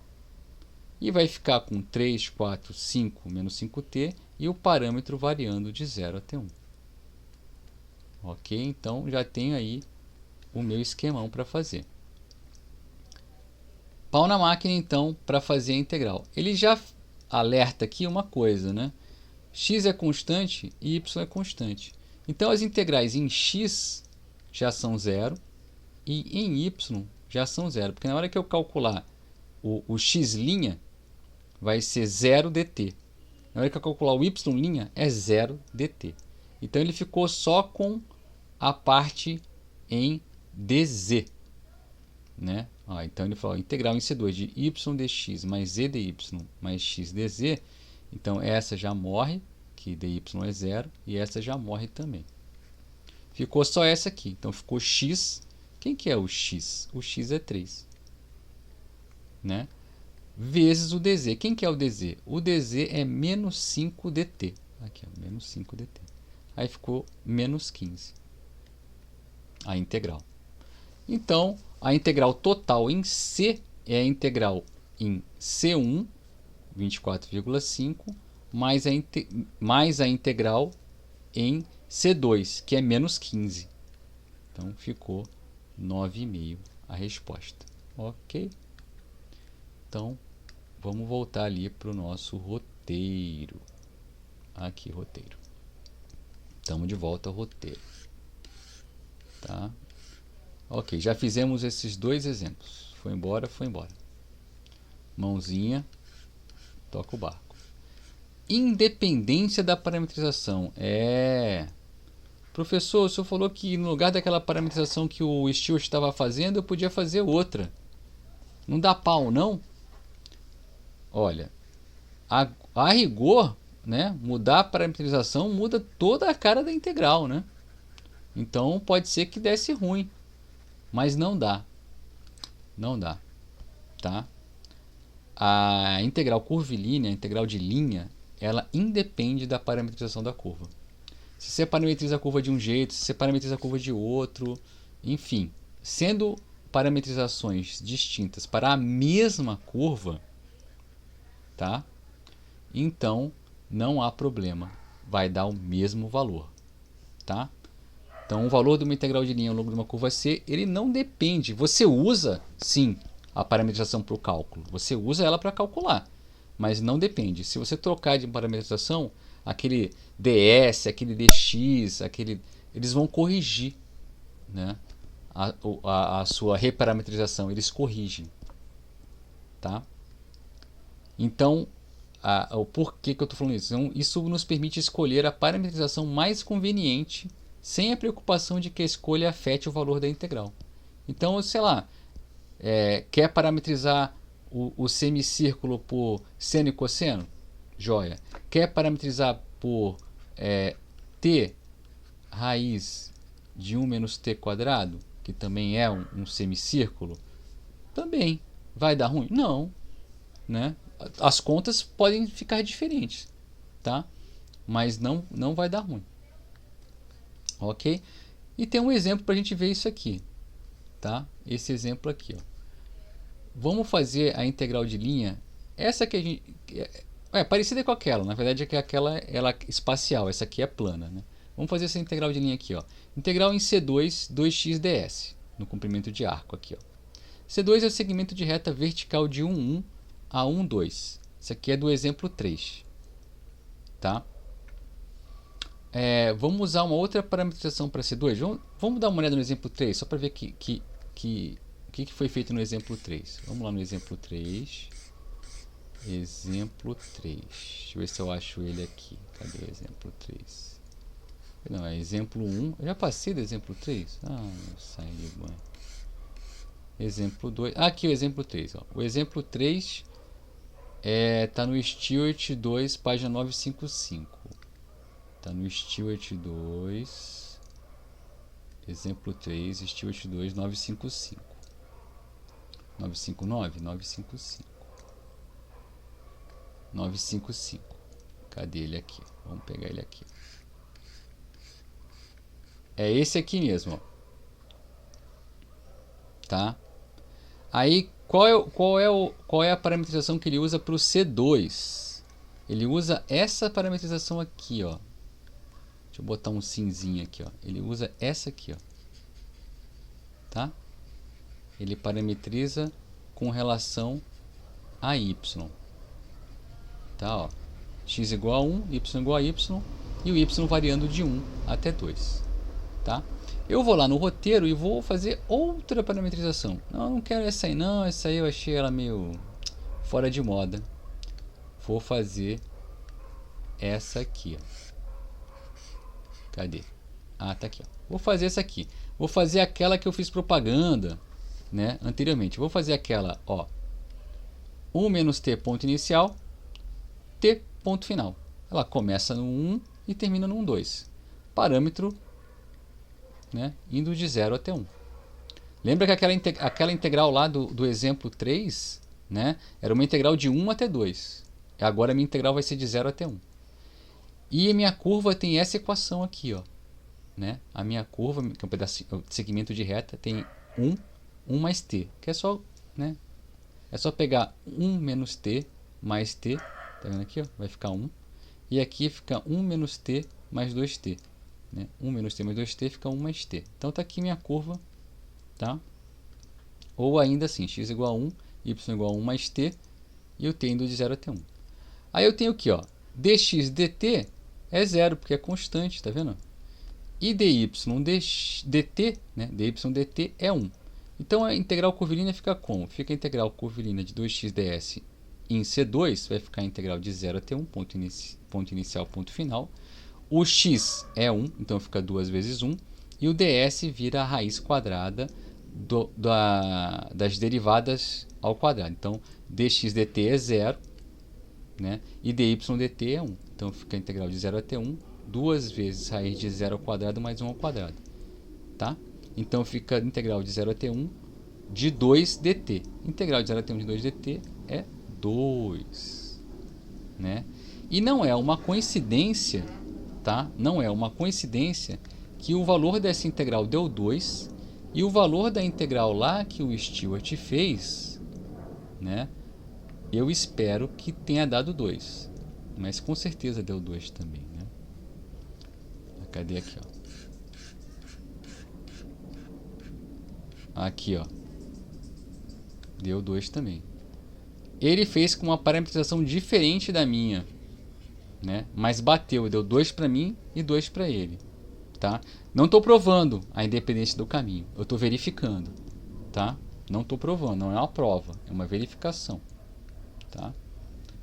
S1: E vai ficar com 3, 4, 5, menos 5t e o parâmetro variando de 0 até 1. Ok? Então já tenho aí o meu esquemão para fazer. Pau na máquina então para fazer a integral. Ele já alerta aqui uma coisa, né? X é constante e y é constante. Então as integrais em x já são 0 e em y já são 0. Porque na hora que eu calcular o x' vai ser 0 dt. Na hora que eu calcular o y' é 0 dt. Então ele ficou só com a parte em dz. Né? Então ele falou integral em C2 de y dx mais z dy mais x dz. Então essa já morre, que dy é 0, e essa já morre também. Ficou só essa aqui. Então ficou x. Quem que é o x? O x é 3. Né? Vezes o dz. Quem que é o dz? O dz é menos 5 dt. Aqui, ó, menos 5 dt. Aí ficou menos 15. A integral. Então, a integral total em C é a integral em C1, 24,5, mais a integral em C2, que é menos 15. Então, ficou 9,5 a resposta. Ok? Então, vamos voltar ali para o nosso roteiro. Aqui, roteiro. Estamos de volta ao roteiro. Tá? Ok, já fizemos esses dois exemplos. Foi embora, foi embora. Mãozinha, toca o barco. independência da parametrização. Professor, o senhor falou que no lugar daquela parametrização que o Stewart estava fazendo, eu podia fazer outra. Não dá pau, não? Olha, a rigor, né, mudar a parametrização muda toda a cara da integral, né? Então pode ser que desse ruim, mas não dá. Não dá, tá? A integral curvilínea, a integral de linha, ela independe da parametrização da curva. Se você parametriza a curva de um jeito, se você parametriza a curva de outro, enfim, sendo parametrizações distintas para a mesma curva, tá? Então não há problema, vai dar o mesmo valor, tá? Então o valor de uma integral de linha ao longo de uma curva C, ele não depende. Você usa, sim, a parametrização para o cálculo, você usa ela para calcular, mas não depende. Se você trocar de parametrização, aquele ds, aquele dx, eles vão corrigir, né, a sua reparametrização, eles corrigem, tá? Então, o porquê que eu estou falando isso? Então, isso nos permite escolher a parametrização mais conveniente, sem a preocupação de que a escolha afete o valor da integral. Então, sei lá, quer parametrizar o semicírculo por seno e cosseno? Joia. Quer parametrizar por t raiz de 1 menos t quadrado, que também é um semicírculo? Também. Vai dar ruim? Não. Né? As contas podem ficar diferentes, tá? Mas não vai dar ruim. Ok? E tem um exemplo para a gente ver isso aqui, tá? Esse exemplo aqui, ó. Vamos fazer a integral de linha. Essa que a gente parecida com aquela, na verdade é que aquela ela é espacial, essa aqui é plana, né? Vamos fazer essa integral de linha aqui, ó. Integral em C2, 2x ds, no comprimento de arco aqui, ó. C2 é o segmento de reta vertical de 1,1 a 1,2. Isso aqui é do exemplo 3, tá? Vamos usar uma outra parametrização para C2. Vamos dar uma olhada no exemplo 3, só para ver o que foi feito no exemplo 3. Vamos lá no exemplo 3. Exemplo 3. Deixa eu ver se eu acho ele aqui. Cadê o exemplo 3? Não, é exemplo 1. Eu já passei do exemplo 3? Ah, eu saí de banho. Exemplo 2. Aqui o exemplo 3. Ó. O exemplo 3 tá no Stewart 2, página 955. Tá no Stewart 2. Exemplo 3, Stewart 2, 955. 959? 955. 955. Cadê ele aqui? Vamos pegar ele aqui. É esse aqui mesmo, ó. Tá? Aí, qual é a parametrização que ele usa para o C2? Ele usa essa parametrização aqui, ó. Deixa eu botar um cinzinho aqui, ó. Ele usa essa aqui, ó. Tá? Ele parametriza com relação a y. Tá, ó. X igual a 1, y igual a y, e o y variando de 1 até 2. Tá? Eu vou lá no roteiro e vou fazer outra parametrização. Não quero essa aí não, essa aí eu achei ela meio fora de moda. Vou fazer essa aqui, ó. Cadê? Ah, tá aqui, ó. Vou fazer essa aqui. Vou fazer aquela que eu fiz propaganda, né, anteriormente. Vou fazer aquela, ó. 1 menos t ponto inicial, t ponto final. Ela começa no 1 e termina no 2. Parâmetro, né, indo de 0 até 1. Lembra que aquela integral lá do exemplo 3, né, era uma integral de 1 até 2. Agora a minha integral vai ser de 0 até 1. E a minha curva tem essa equação aqui, ó, né? A minha curva, que é um pedacinho, segmento de reta, tem 1 mais t, que é só, né? É só pegar 1 menos t mais t, tá vendo aqui, ó? Vai ficar 1. E aqui fica 1 menos t mais 2t, né? 1 menos t mais 2t fica 1 mais t. Então tá aqui minha curva, tá? Ou ainda assim, x igual a 1, y igual a 1 mais t, e o t indo de 0 até 1. Aí eu tenho aqui, ó, dx dt é 0, porque é constante, tá vendo? E dy dt, né? dy dt é 1. Então a integral curvilínea fica como? Fica a integral curvilínea de 2x ds em C2 vai ficar a integral de 0 até 1, ponto inicial, ponto final. O x é 1, então fica 2 vezes 1. E o ds vira a raiz quadrada das derivadas ao quadrado. Então, dx dt é 0, né? E dy dt é 1. Então, fica a integral de 0 até 1, 2 vezes raiz de 0 ao quadrado mais 1 ao quadrado. Tá? Então, fica a integral de 0 até 1 de 2 dt. Integral de 0 até 1 de 2 dt é 2. Né? E não é uma coincidência, tá? Não é uma coincidência que o valor dessa integral deu 2 e o valor da integral lá que o Stewart fez, né? Eu espero que tenha dado 2, mas com certeza deu 2 também, né? Cadê aqui, ó? Aqui, ó. Deu 2 também. Ele fez com uma parametrização diferente da minha, né? Mas bateu, deu 2 para mim e 2 para ele, tá? Não estou provando a independência do caminho, eu estou verificando, tá? Não estou provando, não é uma prova, é uma verificação, tá?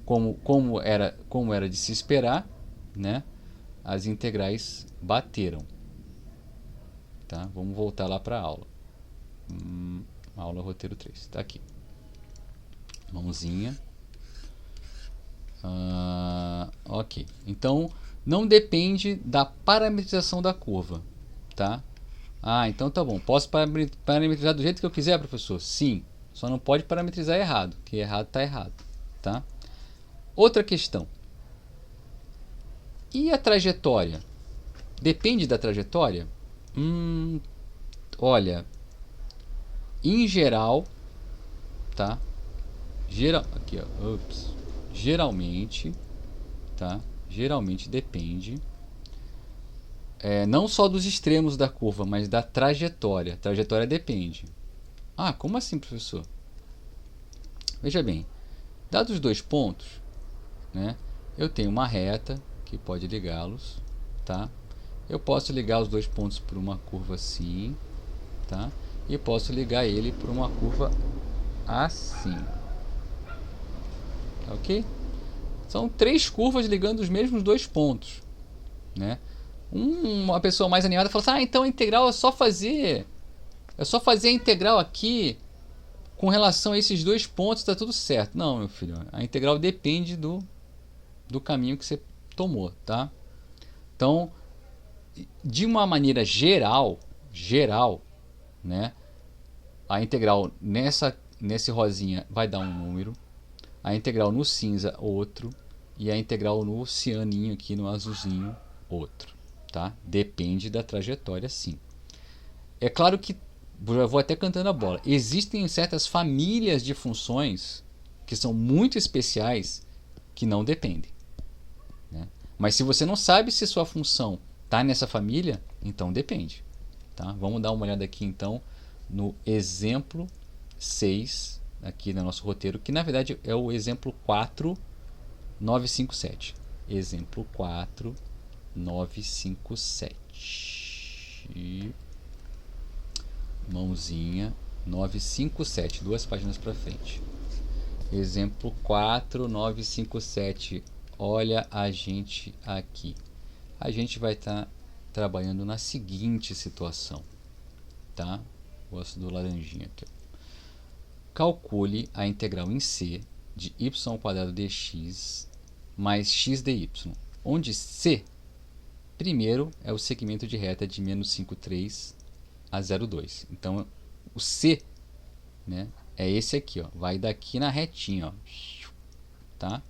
S1: Como era de se esperar, né? As integrais bateram, tá? Vamos voltar lá para a aula. Aula roteiro 3, tá aqui. Mãozinha. Ok. Então, não depende da parametrização da curva, tá? Então tá bom. Posso parametrizar do jeito que eu quiser, professor? Sim. Só não pode parametrizar errado, que errado tá errado, tá? Outra questão. E a trajetória? Depende da trajetória? Olha, em geral, tá? Aqui, ó. Geralmente, tá? Geralmente depende não só dos extremos da curva, mas da trajetória. Trajetória depende. Como assim, professor? Veja bem, dados os 2 pontos, né? Eu tenho uma reta que pode ligá-los, tá? Eu posso ligar os 2 pontos por uma curva assim, tá? E posso ligar ele por uma curva assim. Ok? São 3 curvas ligando os mesmos 2 pontos, né? Uma pessoa mais animada fala assim: então a integral é só fazer a integral aqui com relação a esses 2 pontos, está tudo certo. Não, meu filho, a integral depende do caminho que você tomou, tá? Então, de uma maneira geral, né? A integral nesse rosinha vai dar um número, a integral no cinza outro e a integral no cianinho aqui no azulzinho outro, tá? Depende da trajetória, sim. É claro que eu vou até cantando a bola. Existem certas famílias de funções que são muito especiais que não dependem, né? Mas se você não sabe se sua função está nessa família, então depende, tá? Vamos dar uma olhada aqui então no exemplo 6 aqui no nosso roteiro, que na verdade é o exemplo 4957. Exemplo 4957. Mãozinha 957, 2 páginas para frente. Exemplo 4957. Olha a gente aqui. A gente vai estar trabalhando na seguinte situação, tá? Gosto do laranjinha aqui. Calcule a integral em C de y² dx mais x dy, onde C, primeiro, é o segmento de reta de menos 5,3 a 0,2. Então, o C, né, é esse aqui, ó, vai daqui na retinha, ó, tá?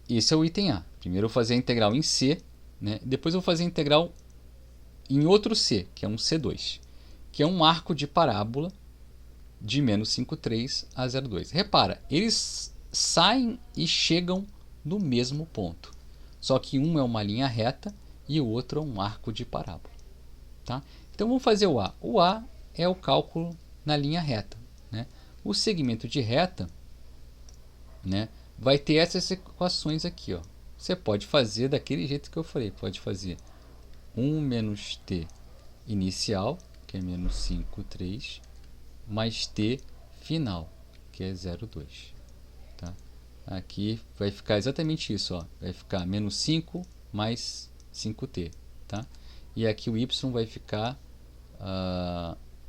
S1: Esse é o item A. Primeiro eu vou fazer a integral em C, né, depois eu vou fazer a integral em outro C, que é um C2, que é um arco de parábola de menos 5,3 a 0,2. Repara, eles saem e chegam no mesmo ponto, só que um é uma linha reta e o outro é um arco de parábola, tá? Então vamos fazer o A. O A é o cálculo na linha reta, né? O segmento de reta, né, vai ter essas equações aqui, ó. Você pode fazer daquele jeito que eu falei, pode fazer 1 menos t inicial, que é menos 5,3, mais t final, que é 0,2. aqui vai ficar exatamente isso, ó. Vai ficar menos 5 mais 5t, tá? E aqui o y vai ficar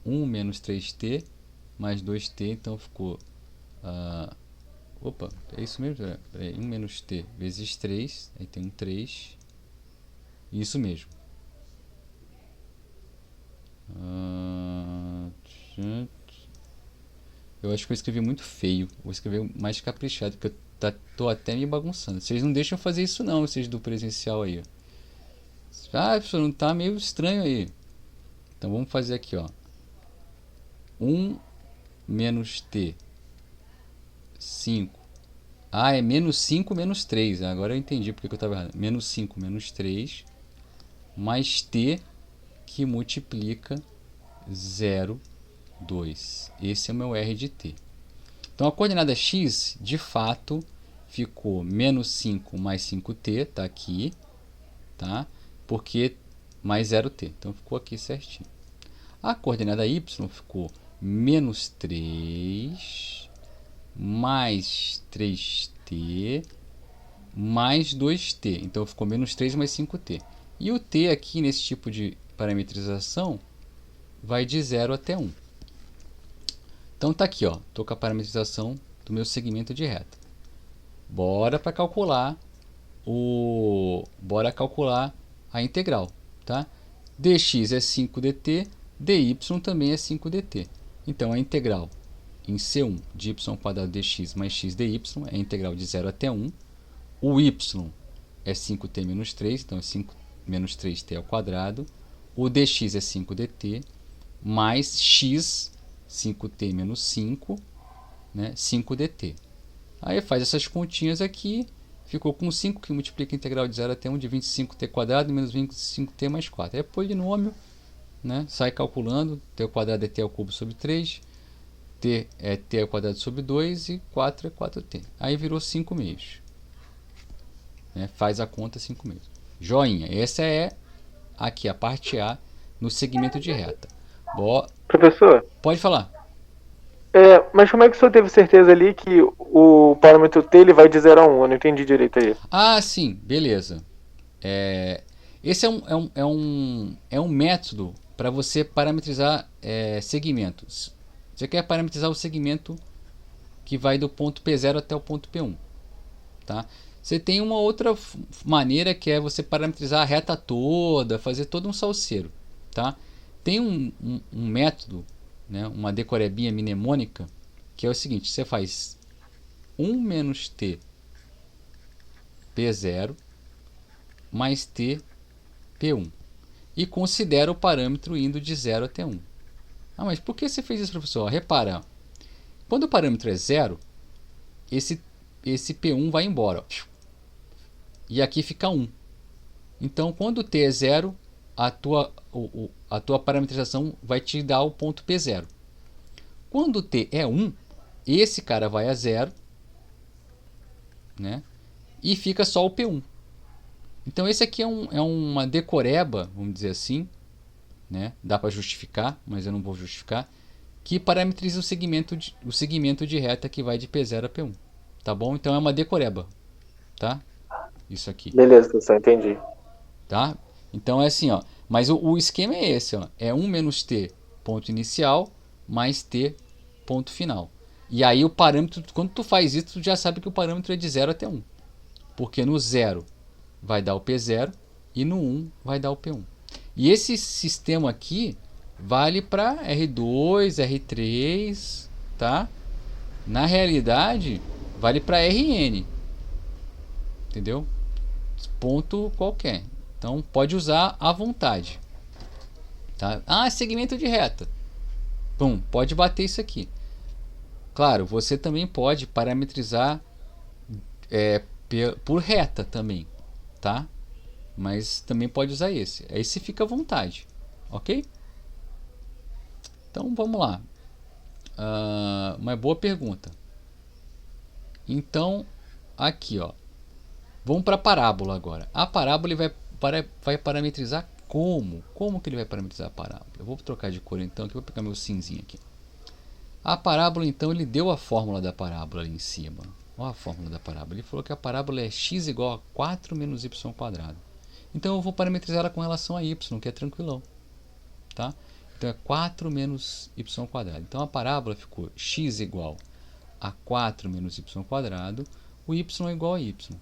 S1: 1 menos 3t mais 2t, então ficou... opa, é isso mesmo? Peraí, 1 menos t vezes 3, aí tem um 3, isso mesmo. Eu acho que eu escrevi muito feio, vou escrever mais caprichado, porque eu tô até me bagunçando. Vocês não deixam fazer isso não, vocês do presencial aí. Ah, professor, não tá meio estranho aí. Então vamos fazer aqui, ó. 1 menos t, 5. Ah, é menos 5 menos 3. Agora eu entendi porque eu estava errado. Menos 5 menos 3 mais t que multiplica 0, 2. Esse é o meu r de t. Então a coordenada x, de fato, ficou menos 5 mais 5t, tá aqui, tá? Porque mais 0t. Então ficou aqui certinho. A coordenada y ficou menos 3 mais 3t mais 2t. Então ficou menos 3 mais 5t. E o t aqui, nesse tipo de parametrização, vai de 0 até 1. Então tá aqui, ó. Estou com a parametrização do meu segmento de reta. Bora para calcular a integral, tá? dx é 5dt, dy também é 5dt. Então a integral em C1 de y² dx mais x dy é a integral de 0 até 1. O y é 5t menos 3, então é 5 menos 3t ao quadrado. O dx é 5dt mais x, 5t menos 5, né, 5dt. Aí faz essas continhas aqui, ficou com 5, que multiplica a integral de 0 até 1 de 25t² menos 25t mais 4. É polinômio, né, sai calculando, t ao quadrado é t ao cubo sobre 3, t é t ao quadrado sobre 2 e 4 é 4t. Aí virou 5 meios. Né, faz a conta 5 meios. Joinha, essa é aqui a parte A no segmento de reta.
S2: Professor?
S1: Pode falar.
S2: Mas como é que o senhor teve certeza ali que o parâmetro t ele vai de 0 a 1? Eu não entendi direito aí.
S1: Ah, sim, beleza. Esse é um método para você parametrizar segmentos. Você quer parametrizar o segmento que vai do ponto P0 até o ponto P1. Tá? Você tem uma outra maneira que é você parametrizar a reta toda, fazer todo um salseiro. Tá? Tem um método, né, uma decorebinha mnemônica, que é o seguinte: você faz 1 menos t P0 mais t P1 e considera o parâmetro indo de 0 até 1. Ah, mas por que você fez isso, professor? Repara, quando o parâmetro é 0, esse P1 vai embora, ó, e aqui fica 1. Então, quando t é 0, a tua parametrização vai te dar o ponto P0. Quando t é 1, esse cara vai a 0, né? E fica só o P1. Então esse aqui é uma decoreba, vamos dizer assim, né? Dá para justificar, mas eu não vou justificar, que parametriza o segmento de reta que vai de P0 a P1. Tá bom? Então é uma decoreba, tá? Isso aqui.
S2: Beleza, professor, entendi.
S1: Tá? Então é assim, ó. Mas o esquema é esse, ó. É 1 menos t ponto inicial mais t ponto final. E aí o parâmetro, quando tu faz isso, tu já sabe que o parâmetro é de 0 até 1. Porque no 0 vai dar o P0 e no 1 vai dar o P1. E esse sistema aqui vale para R2, R3, tá? Na realidade, vale para RN. Entendeu? Ponto qualquer. Então pode usar à vontade. Tá? Ah, segmento de reta. Pum, pode bater isso aqui. Claro, você também pode parametrizar por reta também, tá? Mas também pode usar esse. Aí você fica à vontade, ok? Então vamos lá. Uma boa pergunta. Então aqui, ó, vamos para a parábola agora. A parábola ele vai parametrizar como? Como que ele vai parametrizar a parábola? Eu vou trocar de cor então, que eu vou pegar meu cinzinho aqui. A parábola então ele deu a fórmula da parábola ali em cima. Olha a fórmula da parábola. Ele falou que a parábola é x igual a 4 menos y². Então eu vou parametrizar ela com relação a y, que é tranquilão. Tá? Então é 4 menos y². Então a parábola ficou x igual a 4 menos y², o y é igual a y.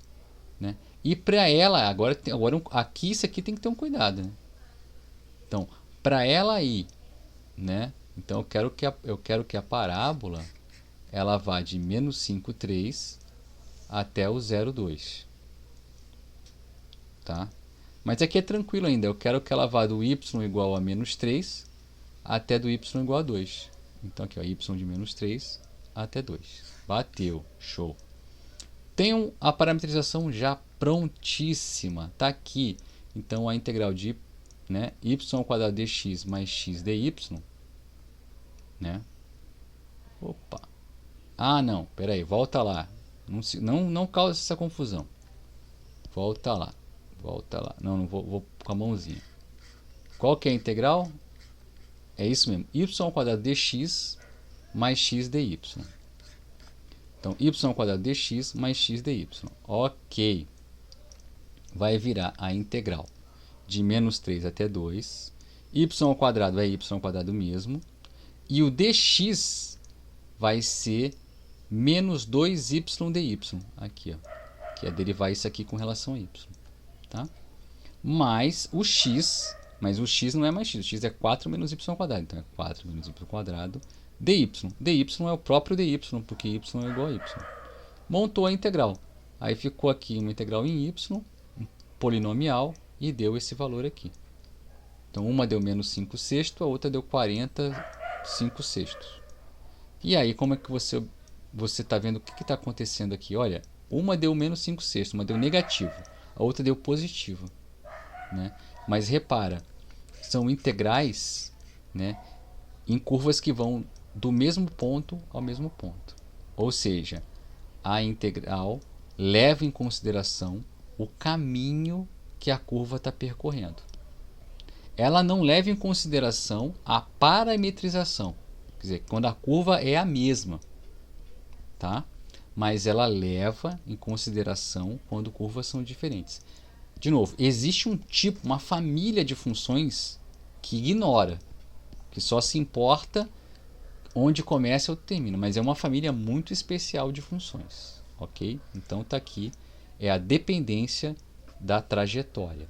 S1: Né? E para ela, agora aqui isso aqui tem que ter um cuidado. Né? Então, para ela ir, né? Então eu quero que a parábola ela vá de menos 5,3 até o 0,2. Tá? Mas aqui é tranquilo ainda. Eu quero que ela vá do y igual a menos 3 até do y igual a 2. Então aqui, ó, y de menos 3 até 2. Bateu. Show. Tenho a parametrização já prontíssima. Está aqui. Então a integral de, né, y² dx mais x dy. Né? Opa. Ah, não. Espera aí. Volta lá. Não causa essa confusão. Volta lá. Volta lá. Não vou com a mãozinha. Qual que é a integral? É isso mesmo. y² dx mais x dy. Então, y² dx mais x dy. Ok. Vai virar a integral de menos 3 até 2. Y² é y² mesmo. E o dx vai ser menos 2y dy. Aqui, ó. Que é derivar isso aqui com relação a y. Tá? Mais o x. Mas o x não é mais x. O x é 4 menos y². Então, é 4 menos y² dy. dy é o próprio dy, porque y é igual a y. Montou a integral. Aí ficou aqui uma integral em y, um polinomial, e deu esse valor aqui. Então, uma deu menos 5/6, a outra deu 40/5/6. E aí, como é que você está vendo o que está acontecendo aqui? Olha, uma deu menos 5/6, uma deu negativo, a outra deu positivo. Né? Mas repara, são integrais, né, em curvas que vão do mesmo ponto ao mesmo ponto. Ou seja, a integral leva em consideração o caminho que a curva está percorrendo. Ela não leva em consideração a parametrização, quer dizer, quando a curva é a mesma, tá? Mas ela leva em consideração quando curvas são diferentes. De novo, existe um tipo, uma família de funções que ignora, que só se importa onde começa ou termina, mas é uma família muito especial de funções, ok? Então está aqui, é a dependência da trajetória,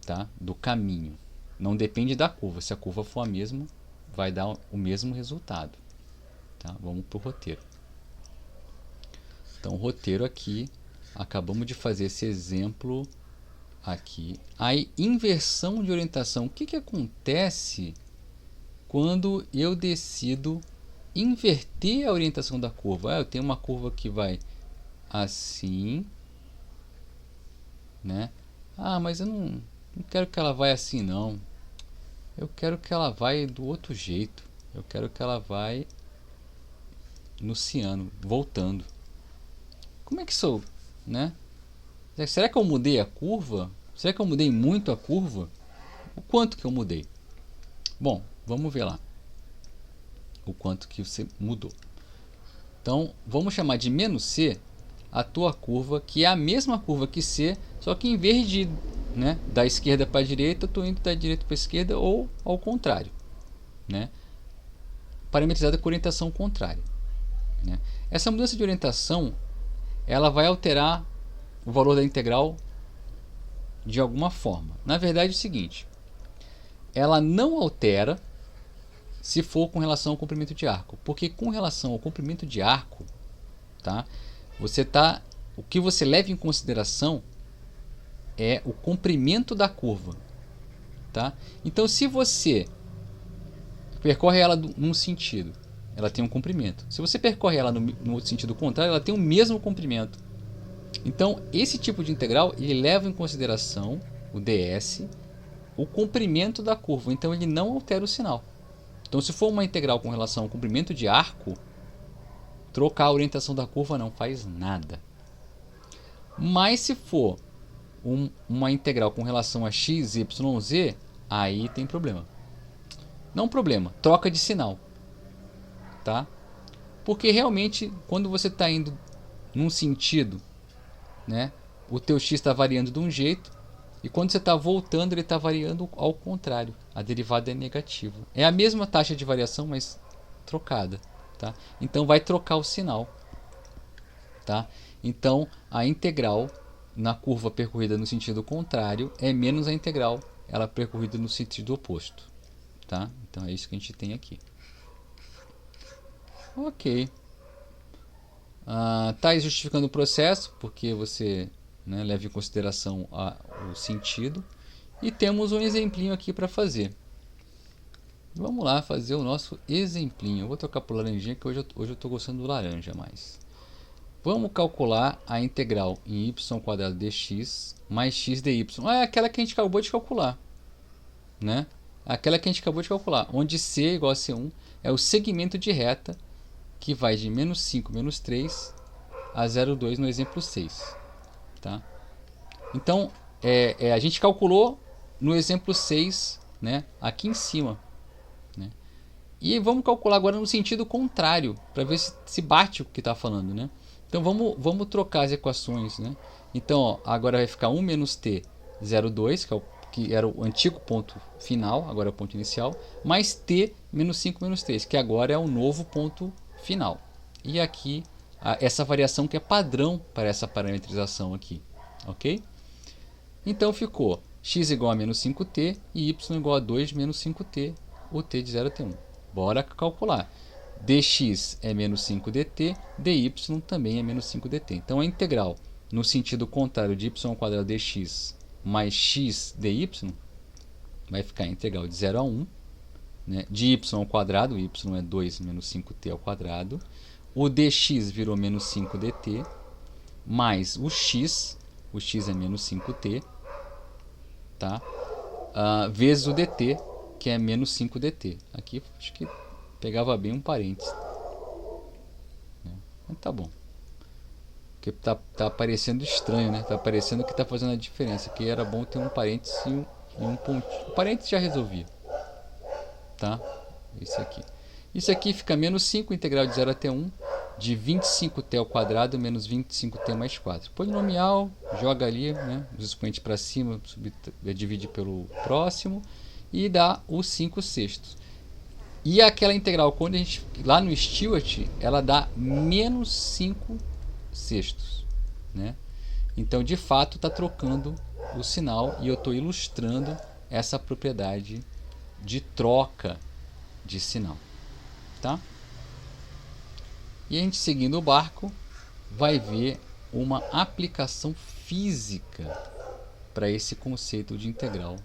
S1: tá? Do caminho. Não depende da curva, se a curva for a mesma, vai dar o mesmo resultado. Tá? Vamos para o roteiro. Então o roteiro aqui, acabamos de fazer esse exemplo aqui. A inversão de orientação, o que acontece quando eu decido inverter a orientação da curva? Eu tenho uma curva que vai assim, né? Ah, mas eu não quero que ela vá assim, não. Eu quero que ela vá do outro jeito. Eu quero que ela vá no ciano, voltando. Como é que sou, né? Será que eu mudei a curva? Será que eu mudei muito a curva? O quanto que eu mudei? Bom, vamos ver lá. O quanto que você mudou. Então, vamos chamar de menos C a tua curva, que é a mesma curva que C, só que em vez de, né, da esquerda para a direita, eu estou indo da direita para a esquerda ou ao contrário. Né? Parametrizada com orientação contrária. Né? Essa mudança de orientação ela vai alterar o valor da integral de alguma forma. Na verdade é o seguinte, ela não altera se for com relação ao comprimento de arco, porque com relação ao comprimento de arco, tá, o que você leva em consideração é o comprimento da curva. Tá? Então se você percorre ela num sentido, ela tem um comprimento. Se você percorre ela no outro sentido contrário, ela tem o mesmo comprimento. Então, esse tipo de integral ele leva em consideração o ds, o comprimento da curva. Então, ele não altera o sinal. Então, se for uma integral com relação ao comprimento de arco, trocar a orientação da curva não faz nada. Mas se for uma integral com relação a x, y, z, aí tem problema. Não problema, troca de sinal. Tá? Porque realmente, quando você está indo num sentido, né, o teu x está variando de um jeito, e quando você está voltando ele está variando ao contrário, a derivada é negativa. É a mesma taxa de variação, mas trocada, tá? Então vai trocar o sinal, tá? Então a integral na curva percorrida no sentido contrário é menos a integral ela percorrida no sentido oposto, tá? Então é isso que a gente tem aqui. Ok. Tá justificando o processo porque você, né, leva em consideração o sentido. E temos um exemplinho aqui para fazer. Vamos lá fazer o nosso exemplinho. Eu vou trocar por laranjinha, que hoje eu estou gostando do laranja mais. Vamos calcular a integral em y² dx mais x dy. É aquela que a gente acabou de calcular, né? Aquela que a gente acabou de calcular, onde c igual a c1 é o segmento de reta que vai de menos 5, menos 3 a 0,2 no exemplo 6. Tá? Então, a gente calculou no exemplo 6, né, aqui em cima. Né? E vamos calcular agora no sentido contrário, para ver se bate o que está falando. Né? Então, vamos trocar as equações. Né? Então, ó, agora vai ficar 1 menos t, 0,2, que era o antigo ponto final, agora é o ponto inicial, mais t menos 5 menos 3, que agora é o novo ponto final. E aqui, essa variação que é padrão para essa parametrização aqui. Ok? Então ficou x igual a menos 5t e y igual a 2 menos 5t, o t de 0 até 1. Bora calcular. dx é menos 5dt, dy também é menos 5dt. Então a integral no sentido contrário de y² dx mais x dy vai ficar a integral de 0 a 1, né, de y ao quadrado, y é 2 menos 5t ao quadrado, o dx virou menos 5dt, mais o x é menos 5t, tá? Vezes o dt, que é menos 5dt. Aqui acho que pegava bem um parênteses. Né? Mas tá bom. Porque tá parecendo estranho, né? Tá parecendo que tá fazendo a diferença. Que era bom ter um parênteses e um pontinho. O parênteses já resolvia. Tá? Isso aqui fica menos 5, integral de 0 até 1, de 25t ao quadrado menos 25t mais 4. Polinomial, joga ali, né, os expoentes para cima, divide pelo próximo e dá os 5 sextos. E aquela integral, quando a gente, lá no Stewart, ela dá menos 5 sextos. Né? Então, de fato, está trocando o sinal e eu estou ilustrando essa propriedade de troca de sinal. Tá? E a gente, seguindo o barco, vai ver uma aplicação física para esse conceito de integral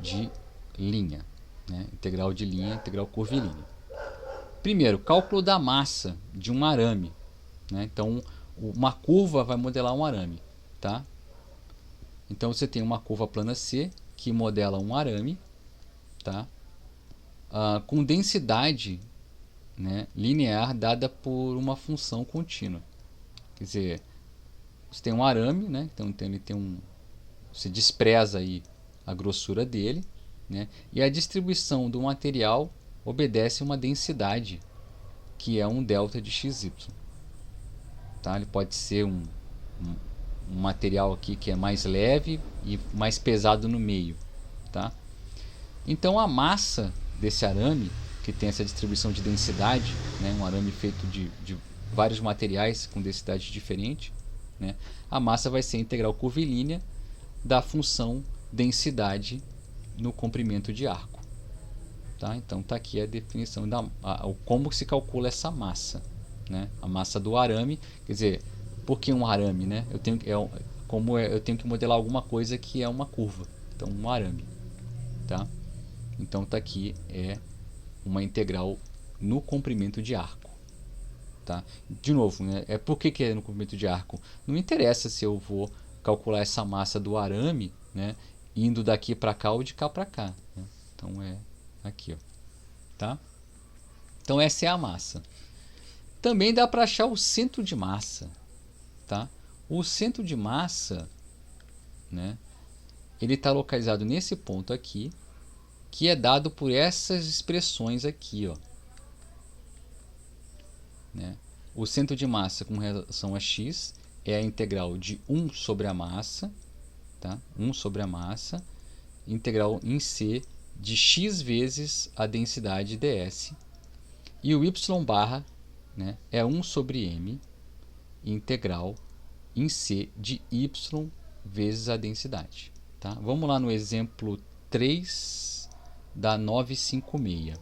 S1: de linha. Né? Integral de linha, integral curvilínea. Primeiro, cálculo da massa de um arame. Né? Então, uma curva vai modelar um arame. Tá? Então, você tem uma curva plana C que modela um arame, tá? Com densidade, né, linear dada por uma função contínua. Quer dizer, você tem um arame, né, então ele tem você despreza aí a grossura dele, né, e a distribuição do material obedece a uma densidade que é um delta de xy. Tá? Ele pode ser um material aqui que é mais leve e mais pesado no meio. Tá? Então a massa desse arame, que tem essa distribuição de densidade, né, um arame feito de vários materiais com densidade diferente, né, a massa vai ser a integral curvilínea da função densidade no comprimento de arco. Tá? Então está aqui a definição como se calcula essa massa. Né? A massa do arame, quer dizer, por que um arame? Né? Eu tenho que modelar alguma coisa que é uma curva, então um arame. Tá? Então está aqui uma integral no comprimento de arco. Tá? De novo, né? Por que é no comprimento de arco? Não interessa se eu vou calcular essa massa do arame, né, indo daqui para cá ou de cá para cá. Né? Então é aqui. Ó. Tá? Então essa é a massa. Também dá para achar o centro de massa. Tá? O centro de massa, né, ele está localizado nesse ponto aqui, que é dado por essas expressões aqui, ó. Né? o centro de massa com relação a x é a integral de 1 sobre a massa, tá? 1 sobre a massa, integral em C de x vezes a densidade ds. E o y barra, né, é 1 sobre m, integral em C de y vezes a densidade. Tá? Vamos lá no exemplo 3 da 956.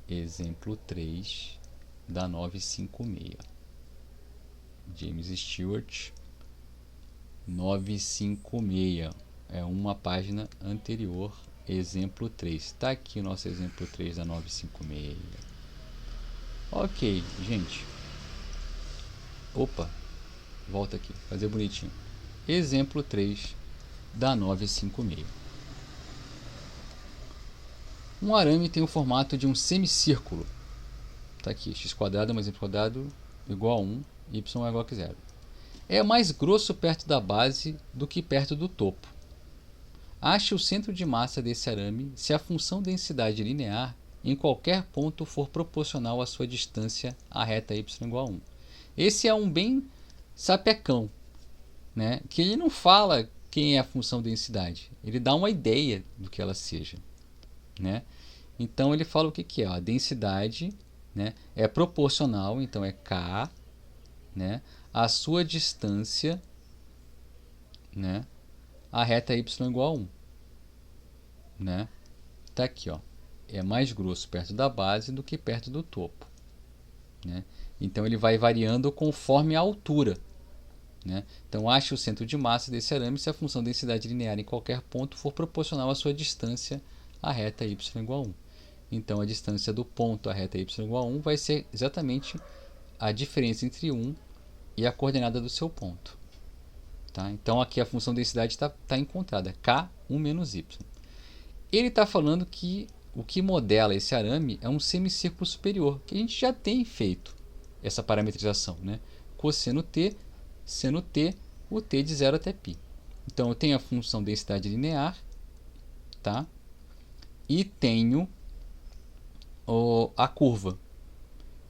S1: Exemplo 3 da 956. James Stewart 956. É uma página anterior. Exemplo 3. Está aqui o nosso exemplo 3 da 956. Ok, gente. Opa, volta aqui, fazer bonitinho. Exemplo 3 da 956. Um arame tem o formato de um semicírculo. Está aqui, x² mais y² igual a 1, y é igual a 0. É mais grosso perto da base do que perto do topo. Ache o centro de massa desse arame se a função densidade linear em qualquer ponto for proporcional à sua distância à reta y igual a 1. Esse é um bem sapecão, né? Que ele não fala quem é a função densidade, ele dá uma ideia do que ela seja, né? Então ele fala o que é, ó, a densidade, né, é proporcional, então é K, né, a sua distância, né, a reta y igual a 1, né? Tá aqui, ó, é mais grosso perto da base do que perto do topo, né? Então ele vai variando conforme a altura, né? Então ache o centro de massa desse arame se a função densidade linear em qualquer ponto for proporcional à sua distância à reta y igual a 1. Então a distância do ponto à reta y igual a 1 vai ser exatamente a diferença entre 1 e a coordenada do seu ponto. Tá? Então aqui a função densidade está encontrada, K1 menos y. Ele está falando que o que modela esse arame é um semicírculo superior, que a gente já tem feito essa parametrização, né? Cosseno t, seno t, o t de 0 até π. Então eu tenho a função densidade linear, tá? E tenho a curva.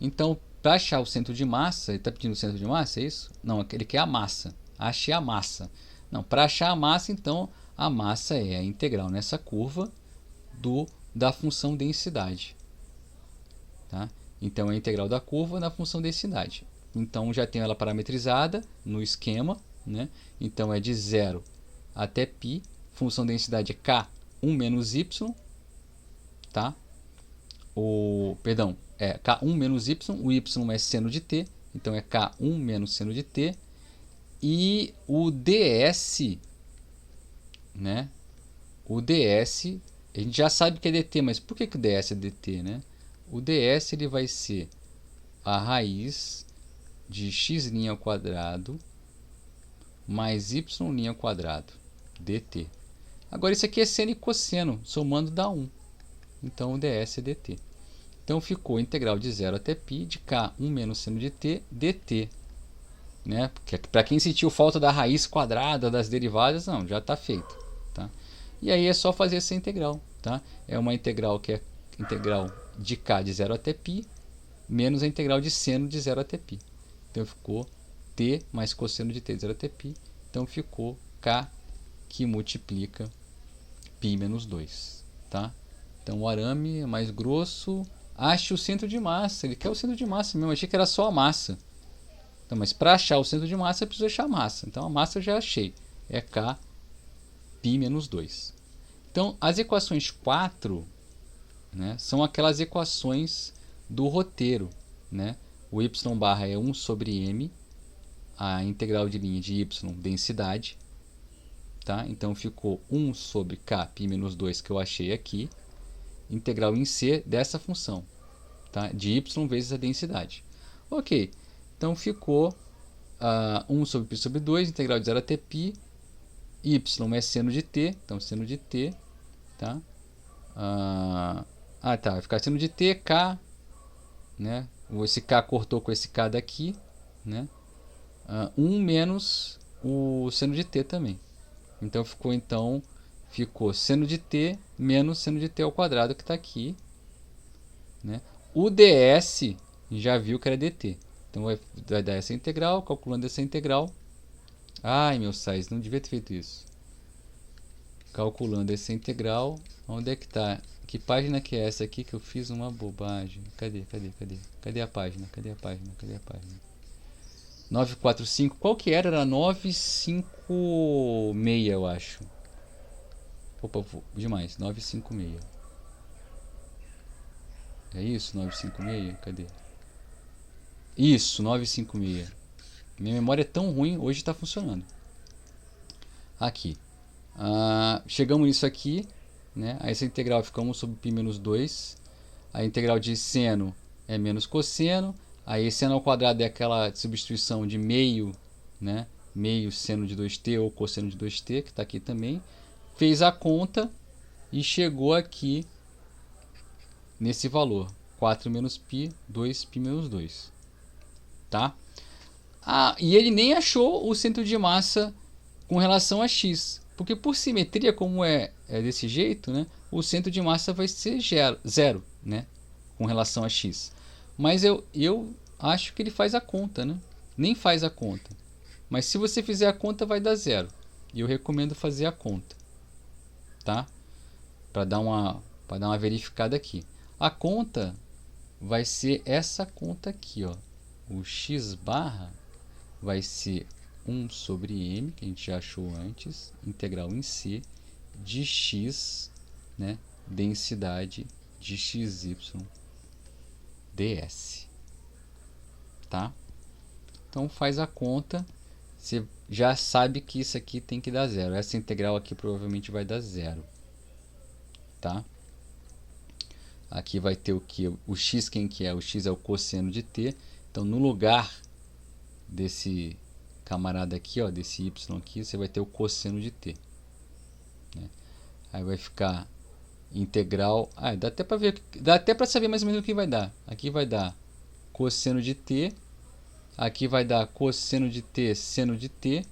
S1: Então, para achar o centro de massa, ele está pedindo o centro de massa, é isso? Não, ele quer a massa. Ache a massa. Não, para achar a massa, então, a massa é a integral nessa curva da função densidade. Tá? Então, é a integral da curva da função densidade. Então, já tenho ela parametrizada no esquema, né? Então, é de 0 até π. Função densidade é K1 menos y. Tá? É K1 menos y, o y é seno de t, então é K1 menos seno de t, e o ds, né? O ds, a gente já sabe que é dt, mas por que o ds é dt, né? O ds ele vai ser a raiz de x' ao quadrado mais y' ao quadrado, dt. Agora isso aqui é seno e cosseno, somando dá 1. Então o ds é dt. Então ficou a integral de 0 até π de K1 menos seno de t dt. Né? Para quem sentiu falta da raiz quadrada das derivadas, não, já está feito. Tá? E aí é só fazer essa integral. Tá? É uma integral que é integral de K de 0 até π menos a integral de seno de 0 até π. Então ficou t mais cosseno de t de 0 até π. Então ficou K que multiplica π menos 2. Tá? Então o arame é mais grosso. Ache o centro de massa. Ele quer o centro de massa mesmo. Eu achei que era só a massa. Então, mas para achar o centro de massa, eu preciso achar a massa. Então a massa eu já achei. É K π menos 2. Então as equações 4, né, são aquelas equações do roteiro. Né? O y barra é 1 sobre m. A integral de linha de y, densidade. Tá? Então ficou 1 sobre K π menos 2 que eu achei aqui. Integral em C dessa função, tá? De y vezes a densidade. Ok, então ficou 1 sobre π sobre 2, integral de 0 até π, y é seno de t, então seno de t, tá? Vai ficar seno de t, k, né? Esse k cortou com esse k daqui, né? 1 menos o seno de t também. Então ficou seno de t menos seno de t ao quadrado, que está aqui. Né? O ds já viu que era dt. Então vai dar essa integral, calculando essa integral. Ai, meu sais, não devia ter feito isso. Calculando essa integral, onde é que está? Que página que é essa aqui que eu fiz uma bobagem? Cadê a página? 945, qual que era? Era 956, eu acho. Opa, demais, 956. É isso, 956? Cadê? Isso, 956. Minha memória é tão ruim, hoje está funcionando. Aqui. Chegamos nisso aqui, né? Essa integral fica 1 sobre π menos 2. A integral de seno é menos cosseno. Aí seno ao quadrado é aquela substituição de meio, né? Meio seno de 2t ou cosseno de 2t, que está aqui também. Fez a conta e chegou aqui nesse valor. 4 menos π, 2π menos 2. Tá? E ele nem achou o centro de massa com relação a x. Porque por simetria, como é desse jeito, né, o centro de massa vai ser zero, né, com relação a x. Mas eu acho que ele faz a conta, né? Nem faz a conta. Mas se você fizer a conta, vai dar zero. E eu recomendo fazer a conta, tá? Para dar uma verificada aqui. A conta vai ser essa conta aqui, ó. O x barra vai ser 1 sobre m, que a gente já achou antes, integral em c, de x, né, densidade de xy ds. Tá? Então faz a conta, você já sabe que isso aqui tem que dar zero. Essa integral aqui provavelmente vai dar zero. Tá? Aqui vai ter o que? O x, quem que é? O x é o cosseno de t. Então no lugar desse camarada aqui, ó, desse y aqui, você vai ter o cosseno de t, né? Aí vai ficar integral, dá até para ver, dá até para saber mais ou menos o que vai dar. Aqui vai dar cosseno de t, aqui vai dar cosseno de t, seno de t,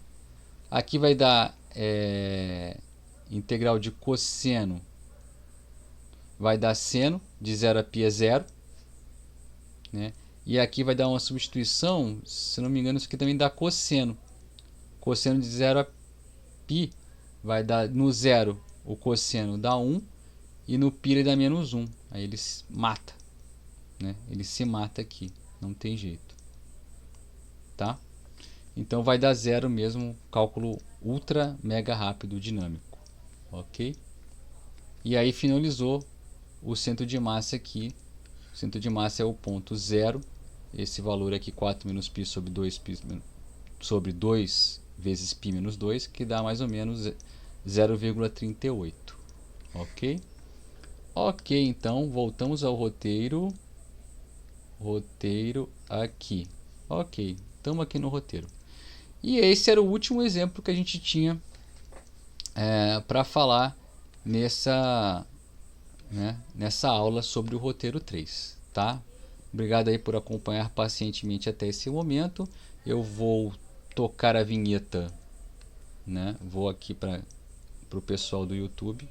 S1: aqui vai dar integral de cosseno, vai dar seno, de 0 a π é 0, né? E aqui vai dar uma substituição, se não me engano, isso aqui também dá cosseno. Cosseno de 0 a π vai dar no 0, o cosseno dá 1 e no π ele dá menos 1. Aí ele mata, né? Ele se mata aqui, não tem jeito. Tá? Então vai dar zero mesmo, cálculo ultra mega rápido dinâmico. OK? E aí finalizou o centro de massa aqui. O centro de massa é o ponto 0. Esse valor aqui, 4 menos π sobre 2 vezes π menos 2, que dá mais ou menos 0,38. Ok? Ok, então voltamos ao roteiro. Roteiro aqui. Ok, estamos aqui no roteiro. E esse era o último exemplo que a gente tinha para falar nessa aula sobre o roteiro 3, tá? Obrigado aí por acompanhar pacientemente até esse momento. Eu vou tocar a vinheta, né? Vou aqui para o pessoal do YouTube.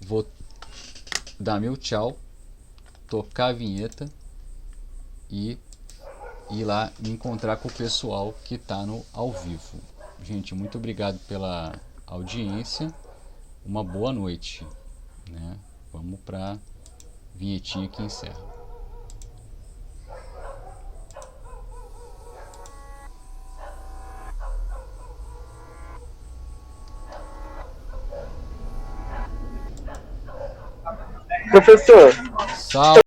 S1: Vou dar meu tchau, tocar a vinheta e ir lá me encontrar com o pessoal que está no ao vivo. Gente, muito obrigado pela audiência. Uma boa noite, né? Vamos para a vinhetinha que encerra.
S2: Professor,
S1: Salve.